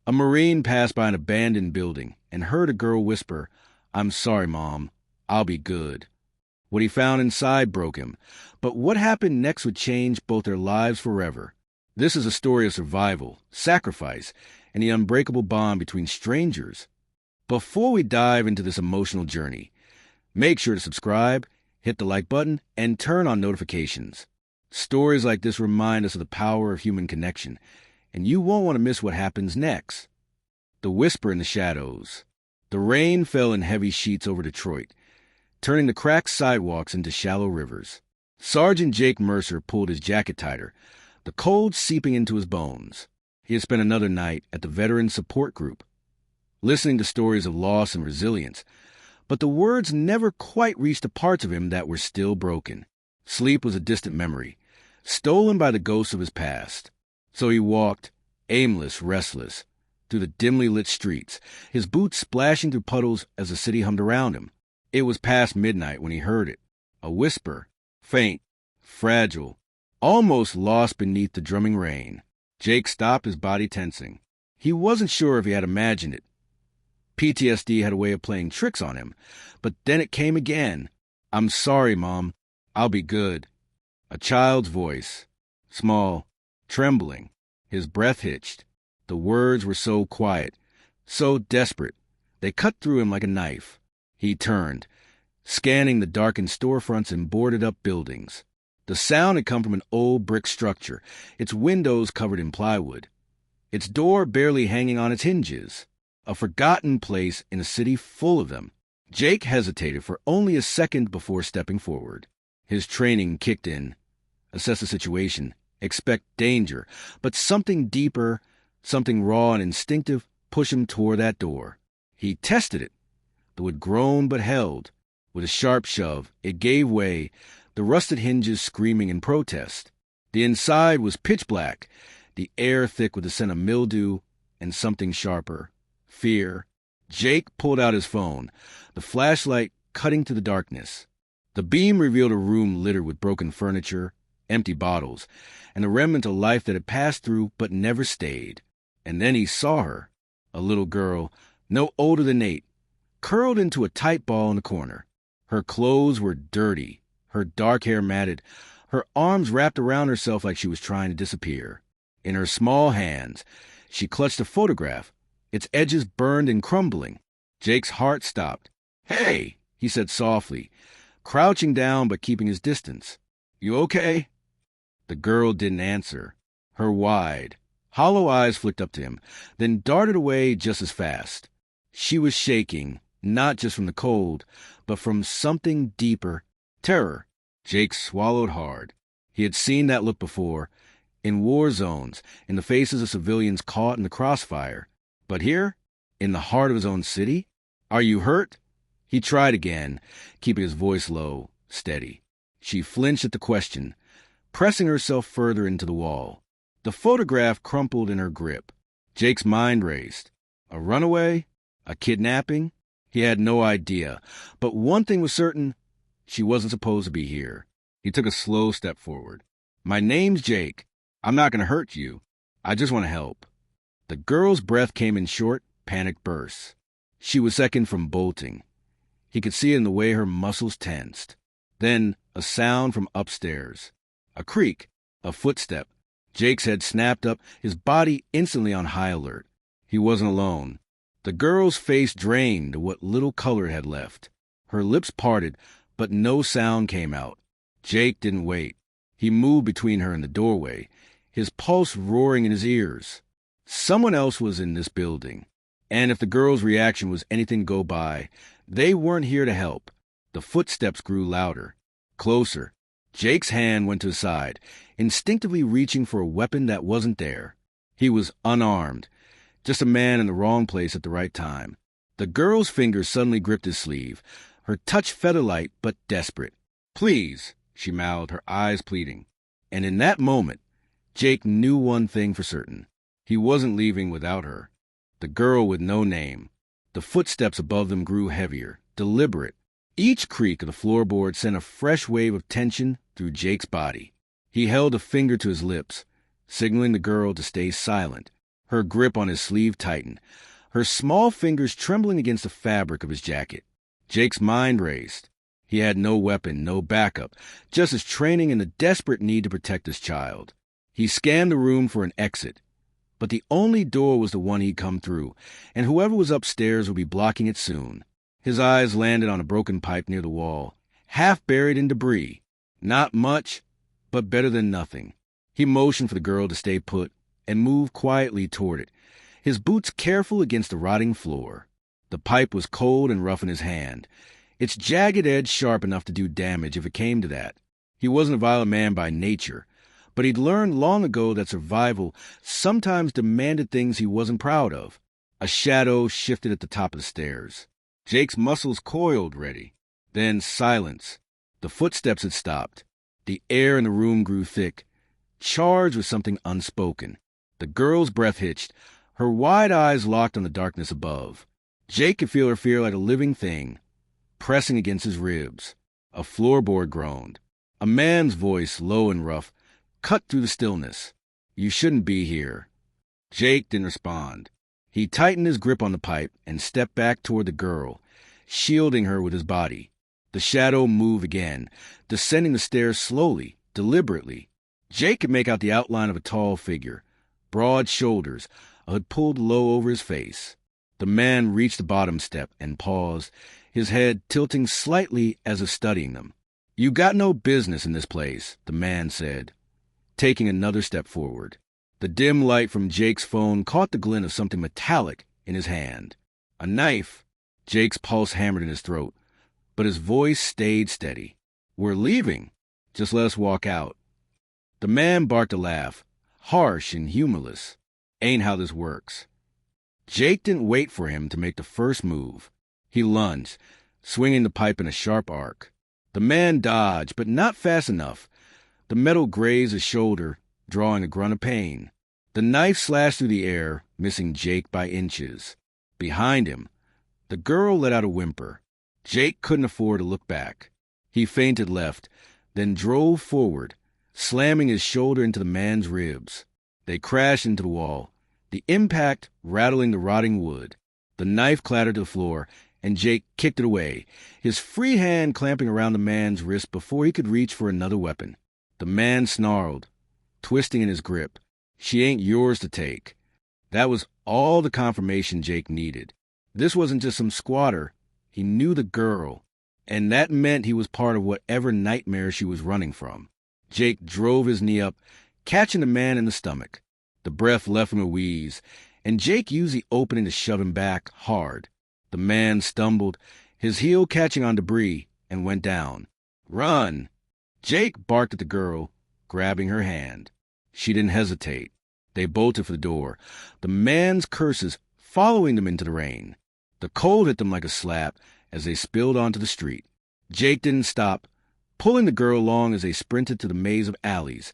A Marine passed by an abandoned building and heard a girl whisper, "I'm sorry, Mom. I'll be good." What he found inside broke him, but what happened next would change both their lives forever. This is a story of survival, sacrifice, and the unbreakable bond between strangers. Before we dive into this emotional journey, make sure to subscribe, hit the like button, and turn on notifications. Stories like this remind us of the power of human connection, and you won't want to miss what happens next. The whisper in the shadows. The rain fell in heavy sheets over Detroit, turning the cracked sidewalks into shallow rivers. Sergeant Jake Mercer pulled his jacket tighter, the cold seeping into his bones. He had spent another night at the Veteran Support Group, listening to stories of loss and resilience, but the words never quite reached the parts of him that were still broken. Sleep was a distant memory, stolen by the ghosts of his past. So he walked, aimless, restless, through the dimly lit streets, his boots splashing through puddles as the city hummed around him. It was past midnight when he heard it, a whisper, faint, fragile, almost lost beneath the drumming rain. Jake stopped, his body tensing. He wasn't sure if he had imagined it. PTSD had a way of playing tricks on him, but then it came again. "I'm sorry, Mom. I'll be good." A child's voice, small, trembling. His breath hitched. The words were so quiet, so desperate. They cut through him like a knife. He turned, scanning the darkened storefronts and boarded-up buildings. The sound had come from an old brick structure, its windows covered in plywood, its door barely hanging on its hinges. A forgotten place in a city full of them. Jake hesitated for only a second before stepping forward. His training kicked in. Assess the situation, expect danger, but something deeper, something raw and instinctive, pushed him toward that door. He tested it. The wood groaned but held. With a sharp shove, it gave way, the rusted hinges screaming in protest. The inside was pitch black, the air thick with the scent of mildew and something sharper. Fear. Jake pulled out his phone, the flashlight cutting through the darkness. The beam revealed a room littered with broken furniture, empty bottles, and the remnant of life that had passed through but never stayed. And then he saw her, a little girl, no older than 8, curled into a tight ball in the corner. Her clothes were dirty, her dark hair matted, her arms wrapped around herself like she was trying to disappear. In her small hands, she clutched a photograph, its edges burned and crumbling. Jake's heart stopped. "Hey," he said softly, crouching down but keeping his distance. "You okay?" The girl didn't answer. Her wide, hollow eyes flicked up to him, then darted away just as fast. She was shaking, not just from the cold, but from something deeper, terror. Jake swallowed hard. He had seen that look before, in war zones, in the faces of civilians caught in the crossfire. But here, in the heart of his own city? "Are you hurt?" He tried again, keeping his voice low, steady. She flinched at the question, pressing herself further into the wall. The photograph crumpled in her grip. Jake's mind raced. A runaway? A kidnapping? He had no idea. But one thing was certain, she wasn't supposed to be here. He took a slow step forward. "My name's Jake. I'm not going to hurt you. I just want to help." The girl's breath came in short, panicked bursts. She was seconds from bolting. He could see it in the way her muscles tensed. Then a sound from upstairs. A creak, a footstep. Jake's head snapped up, his body instantly on high alert. He wasn't alone. The girl's face drained of what little color it had left. Her lips parted, but no sound came out. Jake didn't wait. He moved between her and the doorway, his pulse roaring in his ears. Someone else was in this building, and if the girl's reaction was anything to go by, they weren't here to help. The footsteps grew louder, closer. Jake's hand went to his side, instinctively reaching for a weapon that wasn't there. He was unarmed, just a man in the wrong place at the right time. The girl's fingers suddenly gripped his sleeve, her touch feather-light but desperate. "Please," she mouthed, her eyes pleading. And in that moment, Jake knew one thing for certain. He wasn't leaving without her. The girl with no name. The footsteps above them grew heavier, deliberate. Each creak of the floorboard sent a fresh wave of tension through Jake's body. He held a finger to his lips, signaling the girl to stay silent. Her grip on his sleeve tightened, her small fingers trembling against the fabric of his jacket. Jake's mind raced. He had no weapon, no backup, just his training and the desperate need to protect his child. He scanned the room for an exit, but the only door was the one he'd come through, and whoever was upstairs would be blocking it soon. His eyes landed on a broken pipe near the wall, half buried in debris. Not much, but better than nothing. He motioned for the girl to stay put and moved quietly toward it, his boots careful against the rotting floor. The pipe was cold and rough in his hand, its jagged edge sharp enough to do damage if it came to that. He wasn't a violent man by nature, but he'd learned long ago that survival sometimes demanded things he wasn't proud of. A shadow shifted at the top of the stairs. Jake's muscles coiled ready. Then silence. The footsteps had stopped. The air in the room grew thick, charged with something unspoken. The girl's breath hitched, her wide eyes locked on the darkness above. Jake could feel her fear like a living thing, pressing against his ribs. A floorboard groaned. A man's voice, low and rough, cut through the stillness. "You shouldn't be here." Jake didn't respond. He tightened his grip on the pipe and stepped back toward the girl, shielding her with his body. The shadow moved again, descending the stairs slowly, deliberately. Jake could make out the outline of a tall figure, broad shoulders, a hood pulled low over his face. The man reached the bottom step and paused, his head tilting slightly as if studying them. "You got no business in this place," the man said, taking another step forward. The dim light from Jake's phone caught the glint of something metallic in his hand. A knife. Jake's pulse hammered in his throat, but his voice stayed steady. "We're leaving. Just let us walk out." The man barked a laugh, harsh and humorless. "Ain't how this works." Jake didn't wait for him to make the first move. He lunged, swinging the pipe in a sharp arc. The man dodged, but not fast enough. The metal grazed his shoulder, drawing a grunt of pain. The knife slashed through the air, missing Jake by inches. Behind him, the girl let out a whimper. Jake couldn't afford to look back. He feinted left, then drove forward, slamming his shoulder into the man's ribs. They crashed into the wall, the impact rattling the rotting wood. The knife clattered to the floor, and Jake kicked it away, his free hand clamping around the man's wrist before he could reach for another weapon. The man snarled, twisting in his grip. "She ain't yours to take." That was all the confirmation Jake needed. This wasn't just some squatter. He knew the girl, and that meant he was part of whatever nightmare she was running from. Jake drove his knee up, catching the man in the stomach. The breath left him a wheeze, and Jake used the opening to shove him back hard. The man stumbled, his heel catching on debris, and went down. "Run!" Jake barked at the girl, grabbing her hand. She didn't hesitate. They bolted for the door, the man's curses following them into the rain. The cold hit them like a slap as they spilled onto the street. Jake didn't stop, pulling the girl along as they sprinted to the maze of alleys,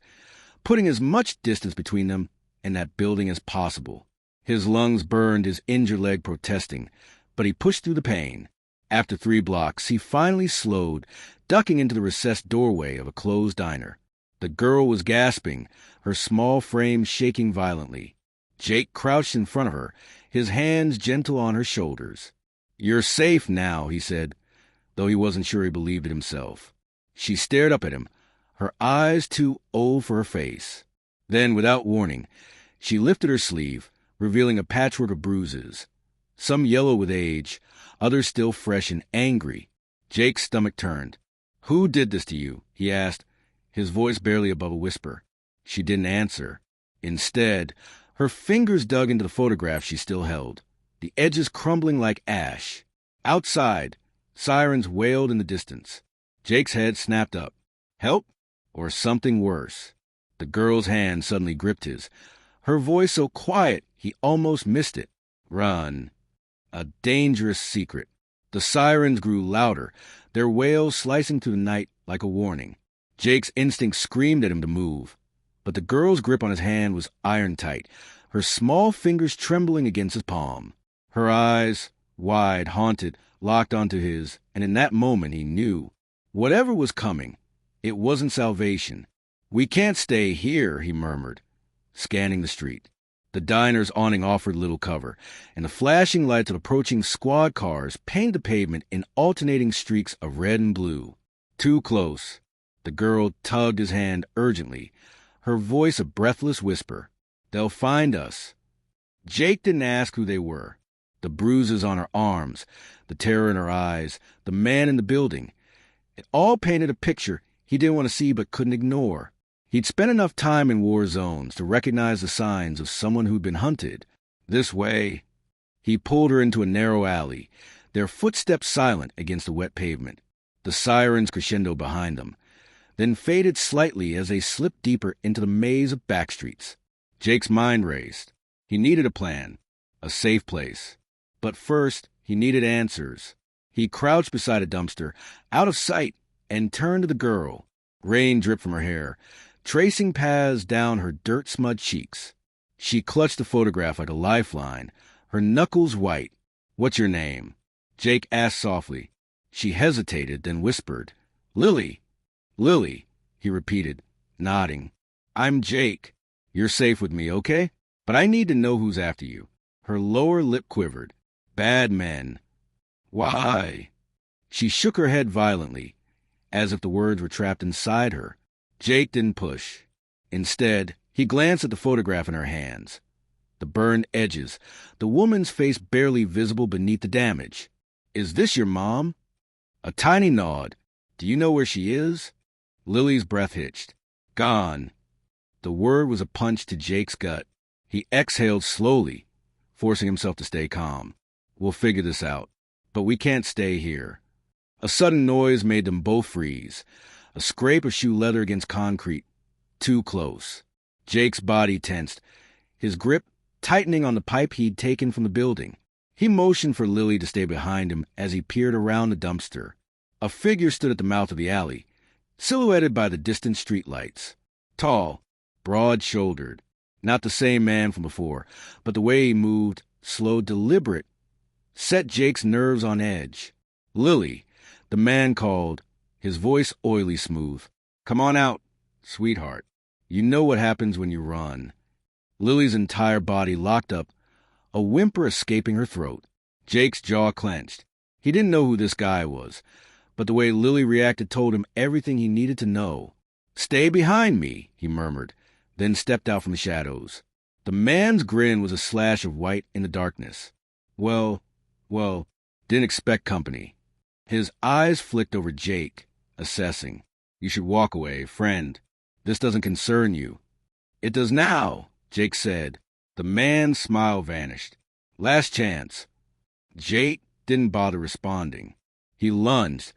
putting as much distance between them and that building as possible. His lungs burned, his injured leg protesting, but he pushed through the pain. After 3 blocks, he finally slowed, ducking into the recessed doorway of a closed diner. The girl was gasping, her small frame shaking violently. Jake crouched in front of her, his hands gentle on her shoulders. "You're safe now," he said, though he wasn't sure he believed it himself. She stared up at him, her eyes too old for her face. Then, without warning, she lifted her sleeve, revealing a patchwork of bruises, some yellow with age, others still fresh and angry. Jake's stomach turned. "Who did this to you?" he asked, his voice barely above a whisper. She didn't answer. Instead, her fingers dug into the photograph she still held, the edges crumbling like ash. Outside, sirens wailed in the distance. Jake's head snapped up. Help? Or something worse? The girl's hand suddenly gripped his, her voice so quiet he almost missed it. "Run." A dangerous secret. The sirens grew louder, their wails slicing through the night like a warning. Jake's instinct screamed at him to move, but the girl's grip on his hand was iron-tight, her small fingers trembling against his palm. Her eyes, wide, haunted, locked onto his, and in that moment he knew. Whatever was coming, it wasn't salvation. "We can't stay here," he murmured, scanning the street. The diner's awning offered little cover, and the flashing lights of approaching squad cars painted the pavement in alternating streaks of red and blue. Too close. The girl tugged his hand urgently, her voice a breathless whisper. They'll find us. Jake didn't ask who they were. The bruises on her arms, the terror in her eyes, the man in the building. It all painted a picture he didn't want to see but couldn't ignore. He'd spent enough time in war zones to recognize the signs of someone who'd been hunted. This way. He pulled her into a narrow alley, their footsteps silent against the wet pavement, the sirens crescendo behind them, then faded slightly as they slipped deeper into the maze of backstreets. Jake's mind raced. He needed a plan, a safe place. But first, he needed answers. He crouched beside a dumpster, out of sight, and turned to the girl. Rain dripped from her hair, tracing paths down her dirt-smudged cheeks. She clutched the photograph like a lifeline, her knuckles white. "What's your name?" Jake asked softly. She hesitated, then whispered. "Lily." "Lily," he repeated, nodding. "I'm Jake. You're safe with me, okay? But I need to know who's after you." Her lower lip quivered. "Bad men." "Why?" She shook her head violently, as if the words were trapped inside her. Jake didn't push. Instead, he glanced at the photograph in her hands. The burned edges, the woman's face barely visible beneath the damage. "Is this your mom?" A tiny nod. "Do you know where she is?" Lily's breath hitched. "Gone." The word was a punch to Jake's gut. He exhaled slowly, forcing himself to stay calm. "We'll figure this out. But we can't stay here." A sudden noise made them both freeze. A scrape of shoe leather against concrete. Too close. Jake's body tensed, his grip tightening on the pipe he'd taken from the building. He motioned for Lily to stay behind him as he peered around the dumpster. A figure stood at the mouth of the alley, silhouetted by the distant streetlights. Tall, broad-shouldered. Not the same man from before, but the way he moved, slow, deliberate, set Jake's nerves on edge. "Lily," the man called, his voice oily smooth. "Come on out, sweetheart. You know what happens when you run." Lily's entire body locked up, a whimper escaping her throat. Jake's jaw clenched. He didn't know who this guy was, but the way Lily reacted told him everything he needed to know. "Stay behind me," he murmured, then stepped out from the shadows. The man's grin was a slash of white in the darkness. Well, didn't expect company. His eyes flicked over Jake, assessing. "You should walk away, friend. This doesn't concern you." "It does now," Jake said. The man's smile vanished. "Last chance." Jake didn't bother responding. He lunged,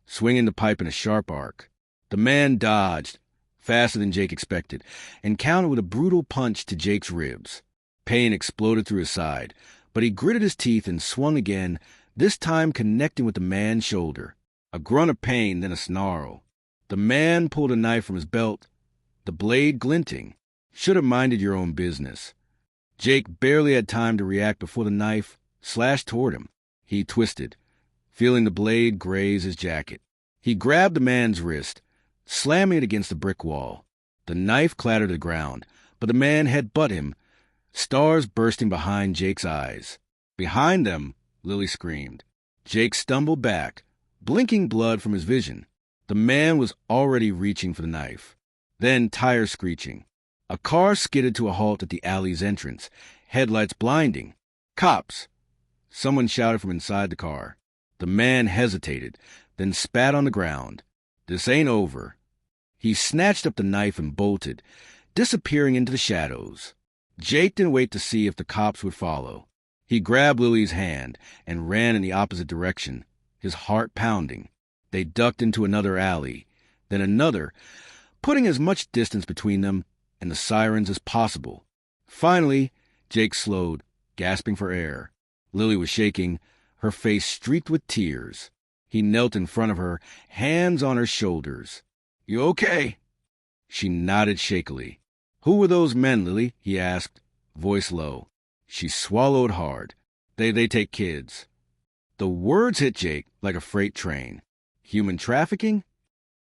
swinging the pipe in a sharp arc. The man dodged, faster than Jake expected, and countered with a brutal punch to Jake's ribs. Pain exploded through his side, but he gritted his teeth and swung again, this time connecting with the man's shoulder. A grunt of pain, then a snarl. The man pulled a knife from his belt, the blade glinting. "Should have minded your own business." Jake barely had time to react before the knife slashed toward him. He twisted, feeling the blade graze his jacket. He grabbed the man's wrist, slamming it against the brick wall. The knife clattered to the ground, but the man headbutted him, stars bursting behind Jake's eyes. "Behind them!" Lily screamed. Jake stumbled back, blinking blood from his vision. The man was already reaching for the knife. Then, tires screeching. A car skidded to a halt at the alley's entrance, headlights blinding. "Cops!" Someone shouted from inside the car. The man hesitated, then spat on the ground. "This ain't over." He snatched up the knife and bolted, disappearing into the shadows. Jake didn't wait to see if the cops would follow. He grabbed Lily's hand and ran in the opposite direction, his heart pounding. They ducked into another alley, then another, putting as much distance between them and the sirens as possible. Finally, Jake slowed, gasping for air. Lily was shaking, her face streaked with tears. He knelt in front of her, hands on her shoulders. "You okay?" She nodded shakily. "Who were those men, Lily?" he asked, voice low. She swallowed hard. They take kids." The words hit Jake like a freight train. "Human trafficking?"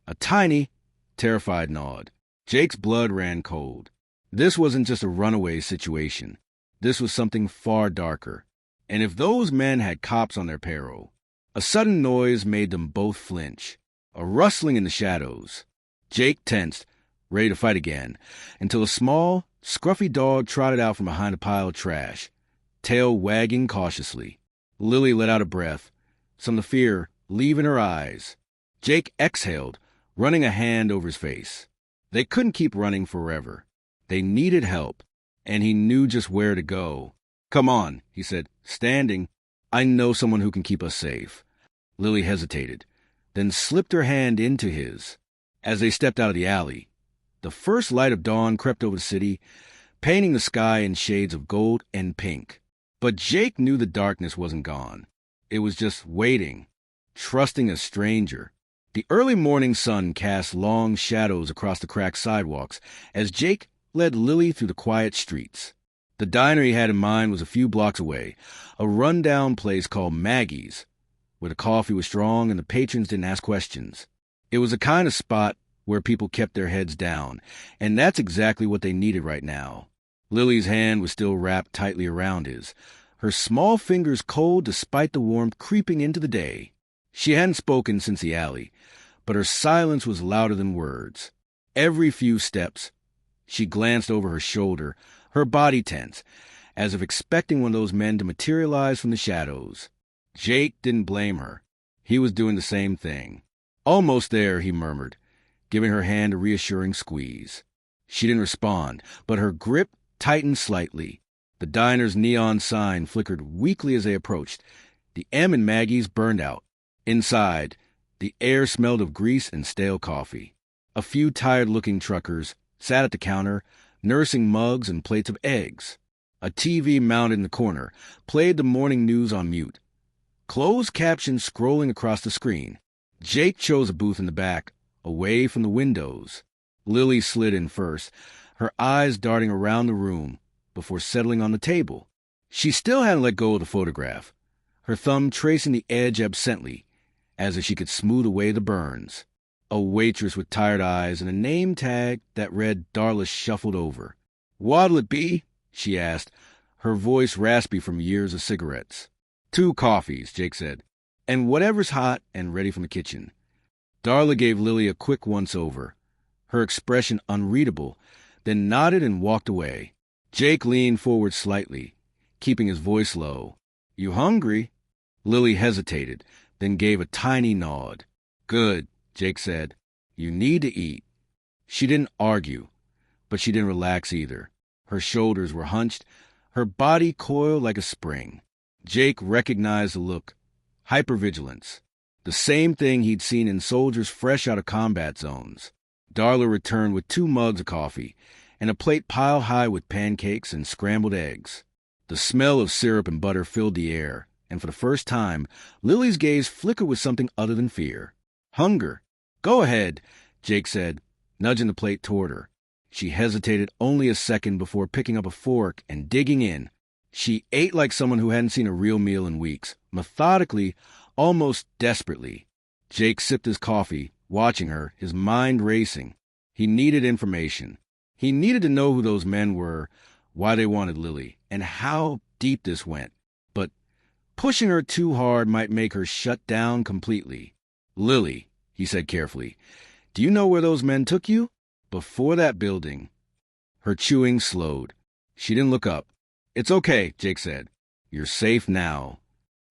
A tiny, terrified nod. Jake's blood ran cold. This wasn't just a runaway situation. This was something far darker. And if those men had cops on their payroll, a sudden noise made them both flinch. A rustling in the shadows. Jake tensed, ready to fight again, until a small, scruffy dog trotted out from behind a pile of trash, tail wagging cautiously. Lily let out a breath, some of the fear leaving her eyes. Jake exhaled, running a hand over his face. They couldn't keep running forever. They needed help, and he knew just where to go. "Come on," he said, standing. "I know someone who can keep us safe." Lily hesitated, then slipped her hand into his. As they stepped out of the alley, the first light of dawn crept over the city, painting the sky in shades of gold and pink. But Jake knew the darkness wasn't gone. It was just waiting, trusting a stranger. The early morning sun cast long shadows across the cracked sidewalks as Jake led Lily through the quiet streets. The diner he had in mind was a few blocks away, a run-down place called Maggie's, where the coffee was strong and the patrons didn't ask questions. It was the kind of spot where people kept their heads down, and that's exactly what they needed right now. Lily's hand was still wrapped tightly around his, her small fingers cold despite the warmth creeping into the day. She hadn't spoken since the alley, but her silence was louder than words. Every few steps, she glanced over her shoulder, her body tense, as if expecting one of those men to materialize from the shadows. Jake didn't blame her. He was doing the same thing. "Almost there," he murmured, giving her hand a reassuring squeeze. She didn't respond, but her grip tightened slightly. The diner's neon sign flickered weakly as they approached. The M in Maggie's burned out. Inside, the air smelled of grease and stale coffee. A few tired-looking truckers sat at the counter, nursing mugs and plates of eggs. A TV mounted in the corner played the morning news on mute, closed captions scrolling across the screen. Jake chose a booth in the back, away from the windows. Lily slid in first, her eyes darting around the room before settling on the table. She still hadn't let go of the photograph, her thumb tracing the edge absently, as if she could smooth away the burns. A waitress with tired eyes and a name tag that read Darla shuffled over. "What'll it be?" she asked, her voice raspy from years of cigarettes. "2 coffees," Jake said, "and whatever's hot and ready from the kitchen." Darla gave Lily a quick once-over, her expression unreadable, then nodded and walked away. Jake leaned forward slightly, keeping his voice low. "You hungry?" Lily hesitated, then gave a tiny nod. "Good," Jake said. "You need to eat." She didn't argue, but she didn't relax either. Her shoulders were hunched, her body coiled like a spring. Jake recognized the look. Hypervigilance. The same thing he'd seen in soldiers fresh out of combat zones. Darla returned with 2 mugs of coffee and a plate piled high with pancakes and scrambled eggs. The smell of syrup and butter filled the air, and for the first time, Lily's gaze flickered with something other than fear. Hunger. "Go ahead," Jake said, nudging the plate toward her. She hesitated only a second before picking up a fork and digging in. She ate like someone who hadn't seen a real meal in weeks, methodically, almost desperately. Jake sipped his coffee, watching her, his mind racing. He needed information. He needed to know who those men were, why they wanted Lily, and how deep this went. But pushing her too hard might make her shut down completely. "Lily," he said carefully, "do you know where those men took you?" "Before that building." Her chewing slowed. She didn't look up. "It's okay," Jake said. "You're safe now."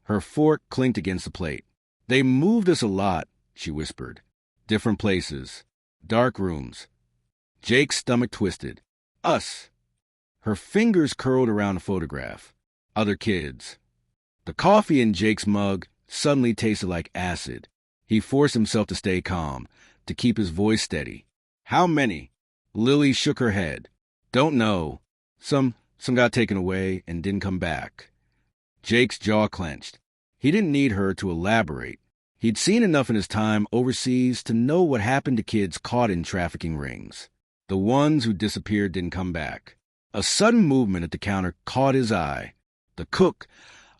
Her fork clinked against the plate. "They moved us a lot," she whispered. "Different places. Dark rooms." Jake's stomach twisted. "Us." Her fingers curled around the photograph. Other kids. The coffee in Jake's mug suddenly tasted like acid. He forced himself to stay calm, to keep his voice steady. "How many?" Lily shook her head. "Don't know. Some got taken away and didn't come back." Jake's jaw clenched. He didn't need her to elaborate. He'd seen enough in his time overseas to know what happened to kids caught in trafficking rings. The ones who disappeared didn't come back. A sudden movement at the counter caught his eye. The cook,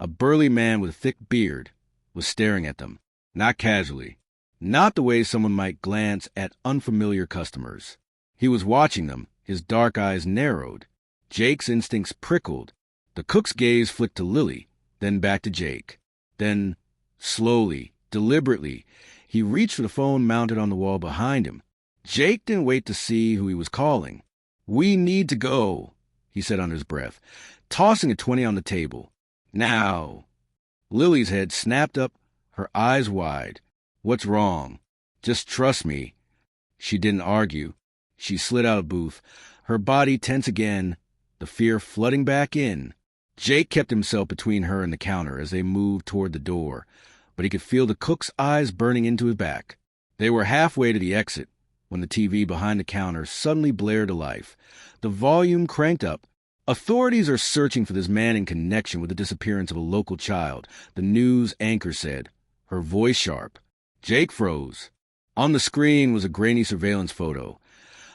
a burly man with a thick beard, was staring at them, not casually, not the way someone might glance at unfamiliar customers. He was watching them, His dark eyes narrowed. Jake's instincts prickled. The cook's gaze flicked to Lily, then back to Jake. Then, slowly, deliberately, he reached for the phone mounted on the wall behind him. Jake didn't wait to see who he was calling. "We need to go," he said under his breath, tossing a 20 on the table. "Now." Lily's head snapped up, her eyes wide. "What's wrong?" "Just trust me." She didn't argue. She slid out of the booth, her body tense again, the fear flooding back in. Jake kept himself between her and the counter as they moved toward the door, but he could feel the cook's eyes burning into his back. They were halfway to the exit when the TV behind the counter suddenly blared to life. The volume cranked up. "Authorities are searching for this man in connection with the disappearance of a local child," the news anchor said, her voice sharp. Jake froze. On the screen was a grainy surveillance photo.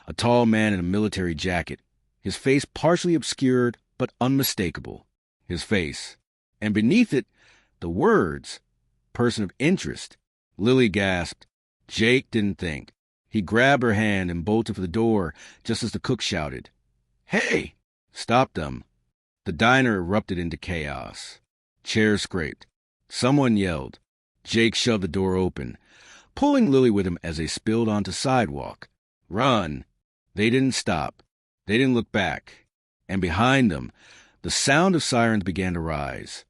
A tall man in a military jacket, his face partially obscured but unmistakable. His face. And beneath it, the words, "Person of interest." Lily gasped. Jake didn't think. He grabbed her hand and bolted for the door just as the cook shouted, "Hey!" Stopped them. The diner erupted into chaos. Chairs scraped. Someone yelled. Jake shoved the door open, pulling Lily with him as they spilled onto sidewalk. "Run!" They didn't stop. They didn't look back. And behind them, the sound of sirens began to rise.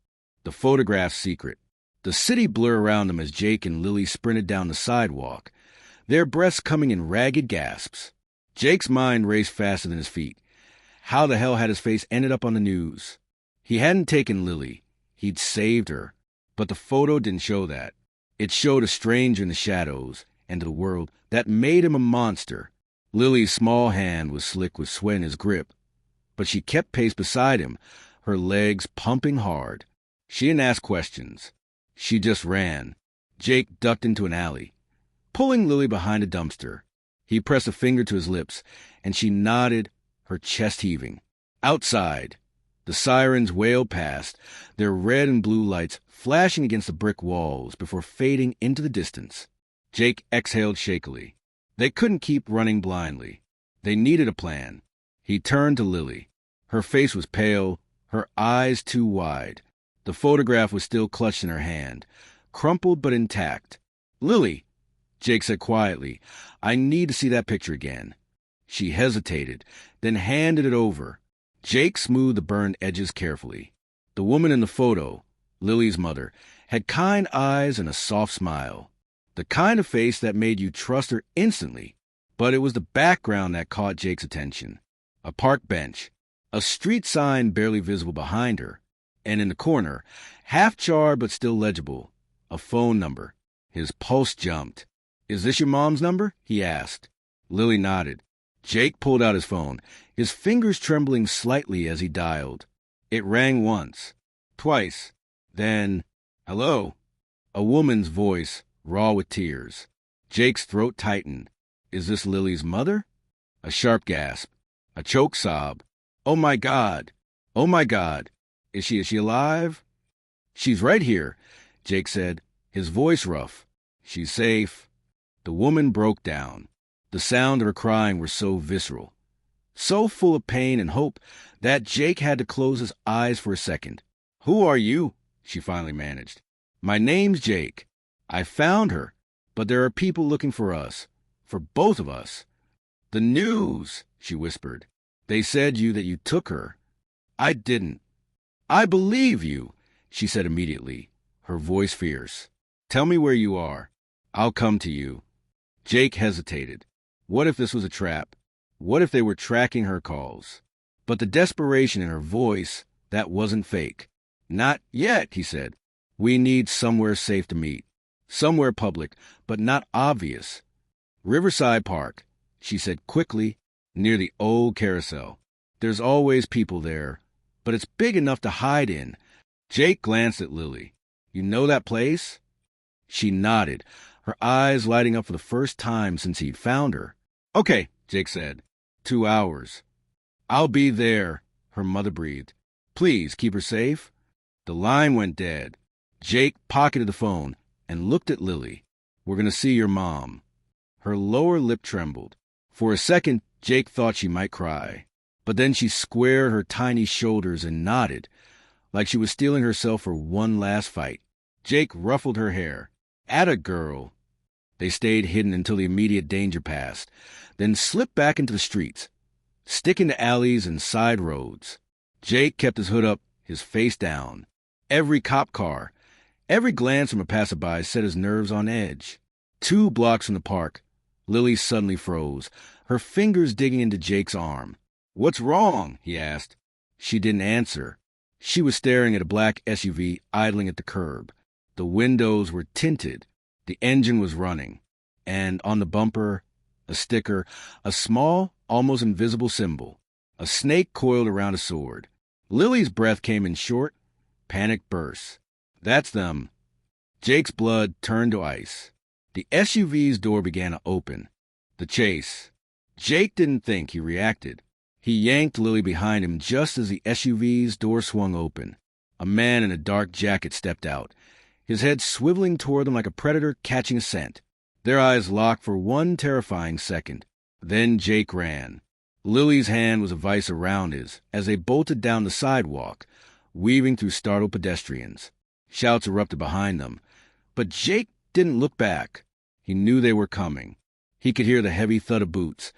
The photograph's secret. The city blurred around them as Jake and Lily sprinted down the sidewalk, their breaths coming in ragged gasps. Jake's mind raced faster than his feet. How the hell had his face ended up on the news? He hadn't taken Lily. He'd saved her. But the photo didn't show that. It showed a stranger in the shadows, and to the world, that made him a monster. Lily's small hand was slick with sweat in his grip, but she kept pace beside him, her legs pumping hard. She didn't ask questions. She just ran. Jake ducked into an alley, pulling Lily behind a dumpster. He pressed a finger to his lips, and she nodded, her chest heaving. Outside, the sirens wailed past, their red and blue lights flashing against the brick walls before fading into the distance. Jake exhaled shakily. They couldn't keep running blindly. They needed a plan. He turned to Lily. Her face was pale, her eyes too wide. The photograph was still clutched in her hand, crumpled but intact. "Lily," Jake said quietly, "I need to see that picture again." She hesitated, then handed it over. Jake smoothed the burned edges carefully. The woman in the photo, Lily's mother, had kind eyes and a soft smile. The kind of face that made you trust her instantly. But it was the background that caught Jake's attention. A park bench, a street sign barely visible behind her, and in the corner, half-charred but still legible, a phone number. His pulse jumped. "Is this your mom's number?" he asked. Lily nodded. Jake pulled out his phone, his fingers trembling slightly as he dialed. It rang once, twice, then, "Hello?" A woman's voice, raw with tears. Jake's throat tightened. "Is this Lily's mother?" A sharp gasp, a choke sob. "Oh my God! Oh my God! Is she alive?" "She's right here," Jake said, his voice rough. "She's safe." The woman broke down. The sound of her crying was so visceral, so full of pain and hope, that Jake had to close his eyes for a second. "Who are you?" she finally managed. "My name's Jake. I found her, but there are people looking for us, for both of us." "The news," she whispered. "They said that you took her." "I didn't." "I believe you," she said immediately, her voice fierce. "Tell me where you are. I'll come to you." Jake hesitated. What if this was a trap? What if they were tracking her calls? But the desperation in her voice, that wasn't fake. "Not yet," he said. "We need somewhere safe to meet. Somewhere public, but not obvious." "Riverside Park," she said quickly, "near the old carousel. There's always people there, but it's big enough to hide in." Jake glanced at Lily. "You know that place?" She nodded, her eyes lighting up for the first time since he'd found her. "Okay," Jake said. 2 hours. "I'll be there," her mother breathed. "Please keep her safe." The line went dead. Jake pocketed the phone and looked at Lily. "We're going to see your mom." Her lower lip trembled. For a second, Jake thought she might cry, but then she squared her tiny shoulders and nodded, like she was steeling herself for one last fight. Jake ruffled her hair. "Atta girl." They stayed hidden until the immediate danger passed, then slipped back into the streets, sticking to alleys and side roads. Jake kept his hood up, his face down. Every cop car, every glance from a passerby set his nerves on edge. 2 blocks from the park, Lily suddenly froze, her fingers digging into Jake's arm. "What's wrong?" he asked. She didn't answer. She was staring at a black SUV idling at the curb. The windows were tinted. The engine was running. And on the bumper, a sticker, a small, almost invisible symbol, a snake coiled around a sword. Lily's breath came in short, panicked bursts. "That's them." Jake's blood turned to ice. The SUV's door began to open. The chase. Jake didn't think, he reacted. He yanked Lily behind him just as the SUV's door swung open. A man in a dark jacket stepped out, his head swiveling toward them like a predator catching a scent. Their eyes locked for one terrifying second. Then Jake ran. Lily's hand was a vice around his as they bolted down the sidewalk, weaving through startled pedestrians. Shouts erupted behind them, but Jake didn't look back. He knew they were coming. He could hear the heavy thud of boots,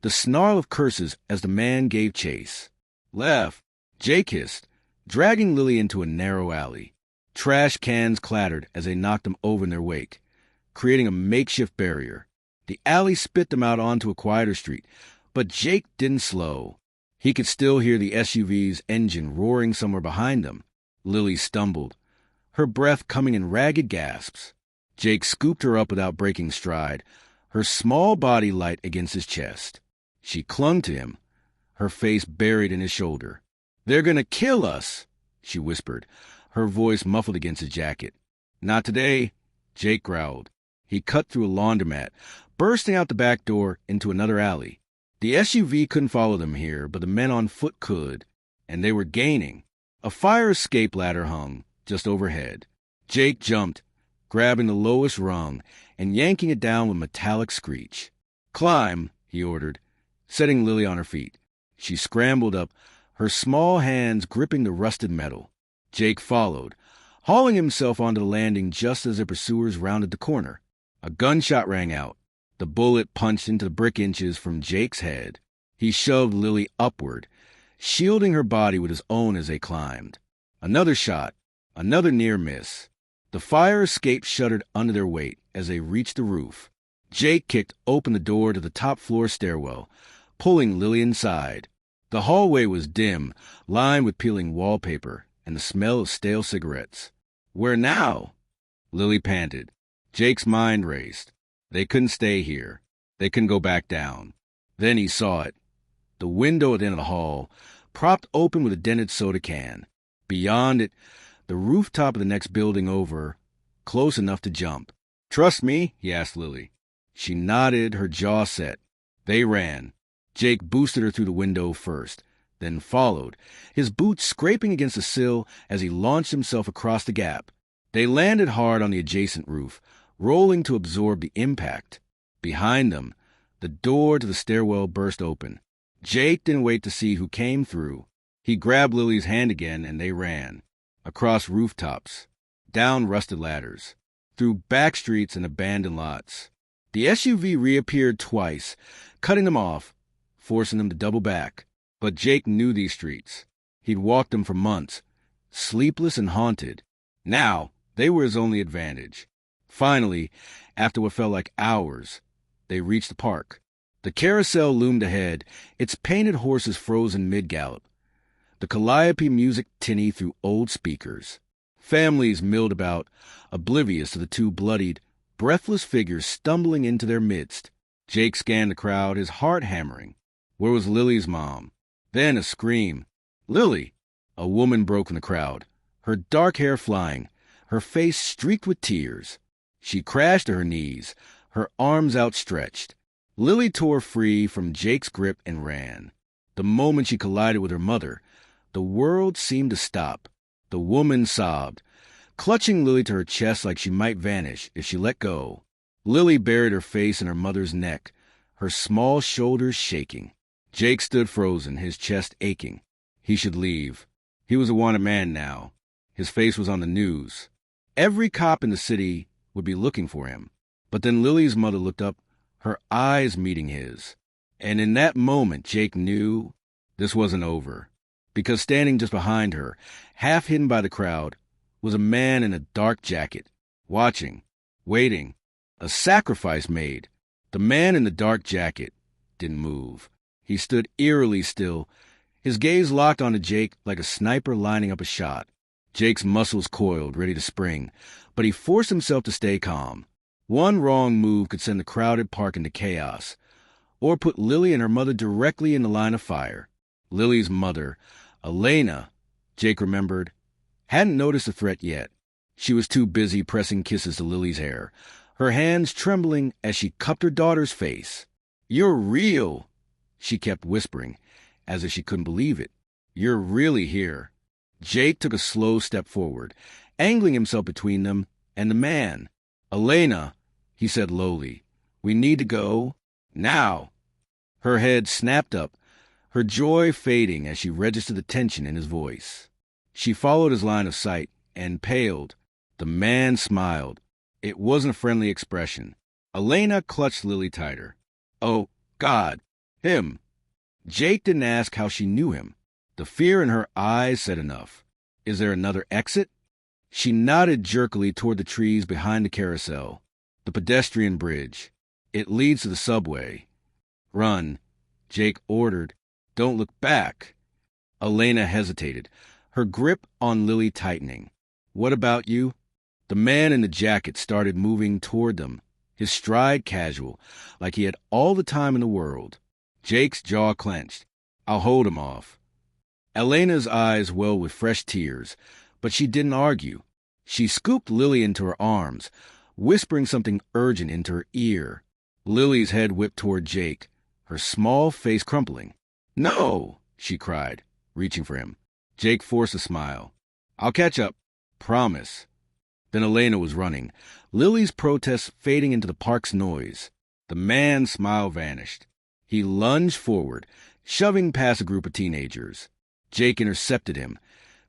the snarl of curses as the man gave chase. "Left," Jake hissed, dragging Lily into a narrow alley. Trash cans clattered as they knocked them over in their wake, creating a makeshift barrier. The alley spit them out onto a quieter street, but Jake didn't slow. He could still hear the SUV's engine roaring somewhere behind them. Lily stumbled, her breath coming in ragged gasps. Jake scooped her up without breaking stride, her small body light against his chest. She clung to him, her face buried in his shoulder. "They're gonna kill us," she whispered, her voice muffled against his jacket. "Not today," Jake growled. He cut through a laundromat, bursting out the back door into another alley. The SUV couldn't follow them here, but the men on foot could, and they were gaining. A fire escape ladder hung just overhead. Jake jumped, grabbing the lowest rung and yanking it down with a metallic screech. "Climb," he ordered, setting Lily on her feet. She scrambled up, her small hands gripping the rusted metal. Jake followed, hauling himself onto the landing just as their pursuers rounded the corner. A gunshot rang out. The bullet punched into the brick inches from Jake's head. He shoved Lily upward, shielding her body with his own as they climbed. Another shot, another near miss. The fire escape shuddered under their weight as they reached the roof. Jake kicked open the door to the top floor stairwell, pulling Lily inside. The hallway was dim, lined with peeling wallpaper and the smell of stale cigarettes. "Where now?" Lily panted. Jake's mind raced. They couldn't stay here. They couldn't go back down. Then he saw it. The window at the end of the hall, propped open with a dented soda can. Beyond it, the rooftop of the next building over, close enough to jump. "Trust me?" he asked Lily. She nodded, her jaw set. They ran. Jake boosted her through the window first, then followed, his boots scraping against the sill as he launched himself across the gap. They landed hard on the adjacent roof, rolling to absorb the impact. Behind them, the door to the stairwell burst open. Jake didn't wait to see who came through. He grabbed Lily's hand again, and they ran. Across rooftops, down rusted ladders, through back streets and abandoned lots. The SUV reappeared twice, cutting them off, forcing them to double back. But Jake knew these streets. He'd walked them for months, sleepless and haunted. Now, they were his only advantage. Finally, after what felt like hours, they reached the park. The carousel loomed ahead, its painted horses frozen mid-gallop. The calliope music tinny through old speakers. Families milled about, oblivious to the 2 bloodied, breathless figures stumbling into their midst. Jake scanned the crowd, his heart hammering. Where was Lily's mom? Then a scream. "Lily!" A woman broke from the crowd, her dark hair flying, her face streaked with tears. She crashed to her knees, her arms outstretched. Lily tore free from Jake's grip and ran. The moment she collided with her mother, the world seemed to stop. The woman sobbed, clutching Lily to her chest like she might vanish if she let go. Lily buried her face in her mother's neck, her small shoulders shaking. Jake stood frozen, his chest aching. He should leave. He was a wanted man now. His face was on the news. Every cop in the city would be looking for him. But then Lily's mother looked up, her eyes meeting his. And in that moment, Jake knew this wasn't over. Because standing just behind her, half hidden by the crowd, was a man in a dark jacket, watching, waiting, a sacrifice made. The man in the dark jacket didn't move. He stood eerily still, his gaze locked onto Jake like a sniper lining up a shot. Jake's muscles coiled, ready to spring, but he forced himself to stay calm. One wrong move could send the crowded park into chaos, or put Lily and her mother directly in the line of fire. Lily's mother, Elena, Jake remembered, hadn't noticed the threat yet. She was too busy pressing kisses to Lily's hair, her hands trembling as she cupped her daughter's face. "You're real," she kept whispering, as if she couldn't believe it. "You're really here." Jake took a slow step forward, angling himself between them and the man. "Elena," he said lowly, "we need to go now." Her head snapped up, her joy fading as she registered the tension in his voice. She followed his line of sight and paled. The man smiled. It wasn't a friendly expression. Elena clutched Lily tighter. "Oh, God, him." Jake didn't ask how she knew him. The fear in her eyes said enough. "Is there another exit?" She nodded jerkily toward the trees behind the carousel. "The pedestrian bridge. It leads to the subway." "Run," Jake ordered. "Don't look back." Elena hesitated, her grip on Lily tightening. "What about you?" The man in the jacket started moving toward them, his stride casual, like he had all the time in the world. Jake's jaw clenched. "I'll hold him off." Elena's eyes welled with fresh tears, but she didn't argue. She scooped Lily into her arms, whispering something urgent into her ear. Lily's head whipped toward Jake, her small face crumpling. "No!" she cried, reaching for him. Jake forced a smile. "I'll catch up. Promise." Then Elena was running, Lily's protest fading into the park's noise. The man's smile vanished. He lunged forward, shoving past a group of teenagers. Jake intercepted him,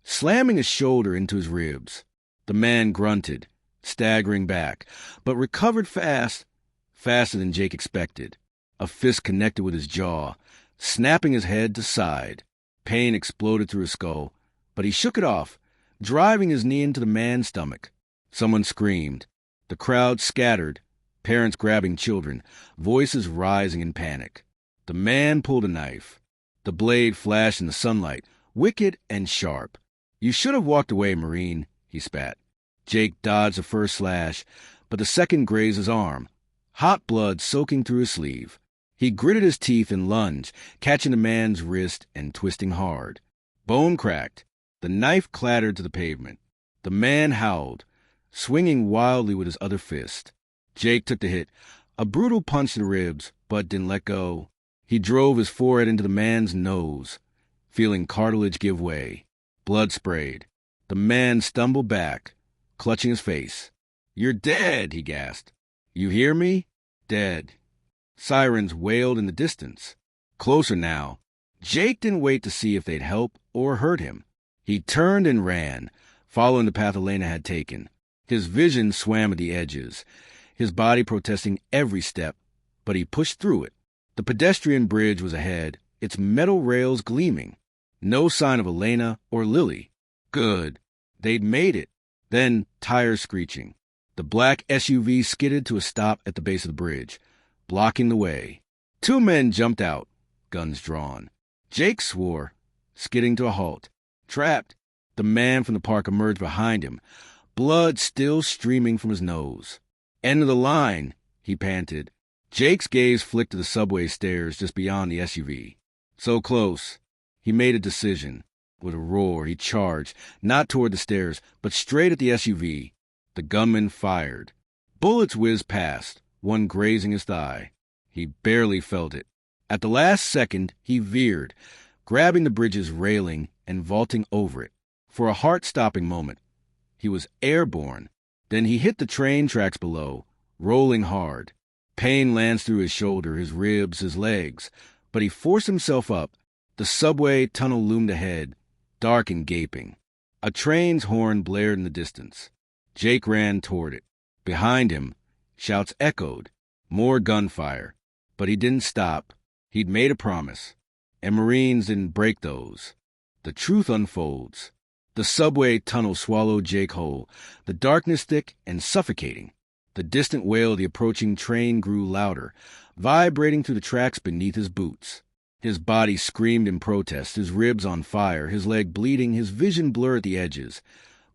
slamming a shoulder into his ribs. The man grunted, staggering back, but recovered fast, faster than Jake expected. A fist connected with his jaw, snapping his head to side. Pain exploded through his skull, but he shook it off, driving his knee into the man's stomach. Someone screamed. The crowd scattered, parents grabbing children, voices rising in panic. The man pulled a knife. The blade flashed in the sunlight, wicked and sharp. "You should have walked away, Marine," he spat. Jake dodged the first slash, but the second grazed his arm, hot blood soaking through his sleeve. He gritted his teeth and lunged, catching the man's wrist and twisting hard. Bone cracked. The knife clattered to the pavement. The man howled, swinging wildly with his other fist. Jake took the hit, a brutal punch to the ribs, but didn't let go. He drove his forehead into the man's nose, feeling cartilage give way. Blood sprayed. The man stumbled back, clutching his face. "You're dead," he gasped. "You hear me? Dead." Sirens wailed in the distance. Closer now. Jake didn't wait to see if they'd help or hurt him. He turned and ran, following the path Elena had taken. His vision swam at the edges, his body protesting every step, but he pushed through it. The pedestrian bridge was ahead, its metal rails gleaming. No sign of Elena or Lily. Good. They'd made it. Then, tires screeching. The black SUV skidded to a stop at the base of the bridge, blocking the way. Two men jumped out, guns drawn. Jake swore, skidding to a halt. Trapped. The man from the park emerged behind him, blood still streaming from his nose. "End of the line," he panted. Jake's gaze flicked to the subway stairs just beyond the SUV. So close. He made a decision. With a roar, he charged, not toward the stairs, but straight at the SUV. The gunman fired. Bullets whizzed past, one grazing his thigh. He barely felt it. At the last second, he veered, grabbing the bridge's railing and vaulting over it. For a heart-stopping moment, he was airborne. Then he hit the train tracks below, rolling hard. Pain lanced through his shoulder, his ribs, his legs, But he forced himself up. The subway tunnel loomed ahead, dark and gaping. A train's horn blared in the distance. Jake ran toward it. Behind him, shouts echoed. More gunfire. But he didn't stop. He'd made a promise. And Marines didn't break those. The truth unfolds. The subway tunnel swallowed Jake whole, the darkness thick and suffocating. The distant wail of the approaching train grew louder, vibrating through the tracks beneath his boots. His body screamed in protest, his ribs on fire, his leg bleeding, his vision blurred at the edges.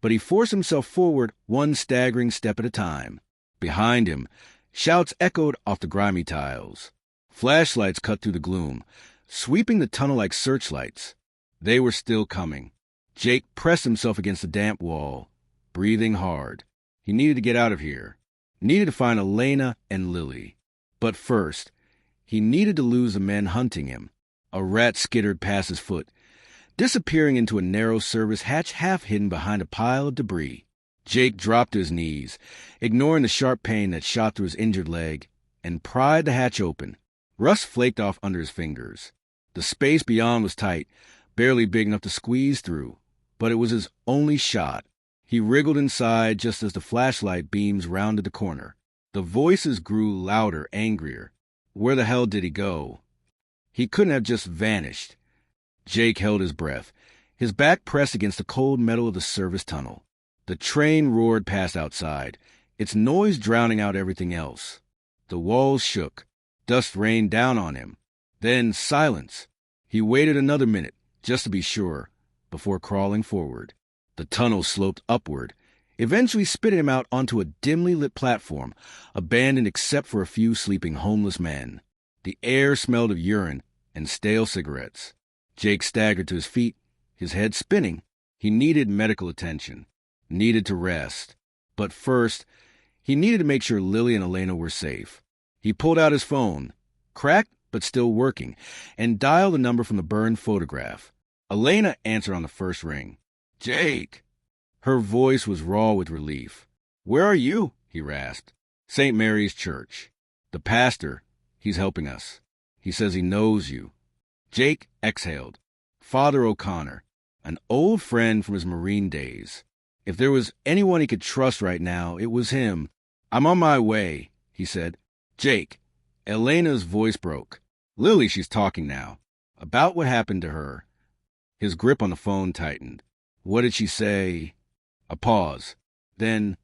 But he forced himself forward one staggering step at a time. Behind him, shouts echoed off the grimy tiles. Flashlights cut through the gloom, sweeping the tunnel like searchlights. They were still coming. Jake pressed himself against the damp wall, breathing hard. He needed to get out of here. Needed to find Elena and Lily. But first, he needed to lose the men hunting him. A rat skittered past his foot, disappearing into a narrow service hatch half hidden behind a pile of debris. Jake dropped to his knees, ignoring the sharp pain that shot through his injured leg, and pried the hatch open. Rust flaked off under his fingers. The space beyond was tight, barely big enough to squeeze through, but it was his only shot. He wriggled inside just as the flashlight beams rounded the corner. The voices grew louder, angrier. Where the hell did he go? He couldn't have just vanished. Jake held his breath, his back pressed against the cold metal of the service tunnel. The train roared past outside, its noise drowning out everything else. The walls shook. Dust rained down on him. Then silence. He waited another minute, just to be sure, before crawling forward. The tunnel sloped upward, eventually spitting him out onto a dimly lit platform, abandoned except for a few sleeping homeless men. The air smelled of urine and stale cigarettes. Jake staggered to his feet, his head spinning. He needed medical attention, needed to rest. But first, he needed to make sure Lily and Elena were safe. He pulled out his phone, cracked but still working, and dialed the number from the burned photograph. Elena answered on the first ring. "Jake!" Her voice was raw with relief. "Where are you?" he rasped. "St. Mary's Church. The pastor, he's helping us. He says he knows you." Jake exhaled. Father O'Connor, an old friend from his Marine days. If there was anyone he could trust right now, it was him. "I'm on my way," he said. "Jake." Elena's voice broke. "Lily, she's talking now. About what happened to her." His grip on the phone tightened. "What did she say?" A pause. Then,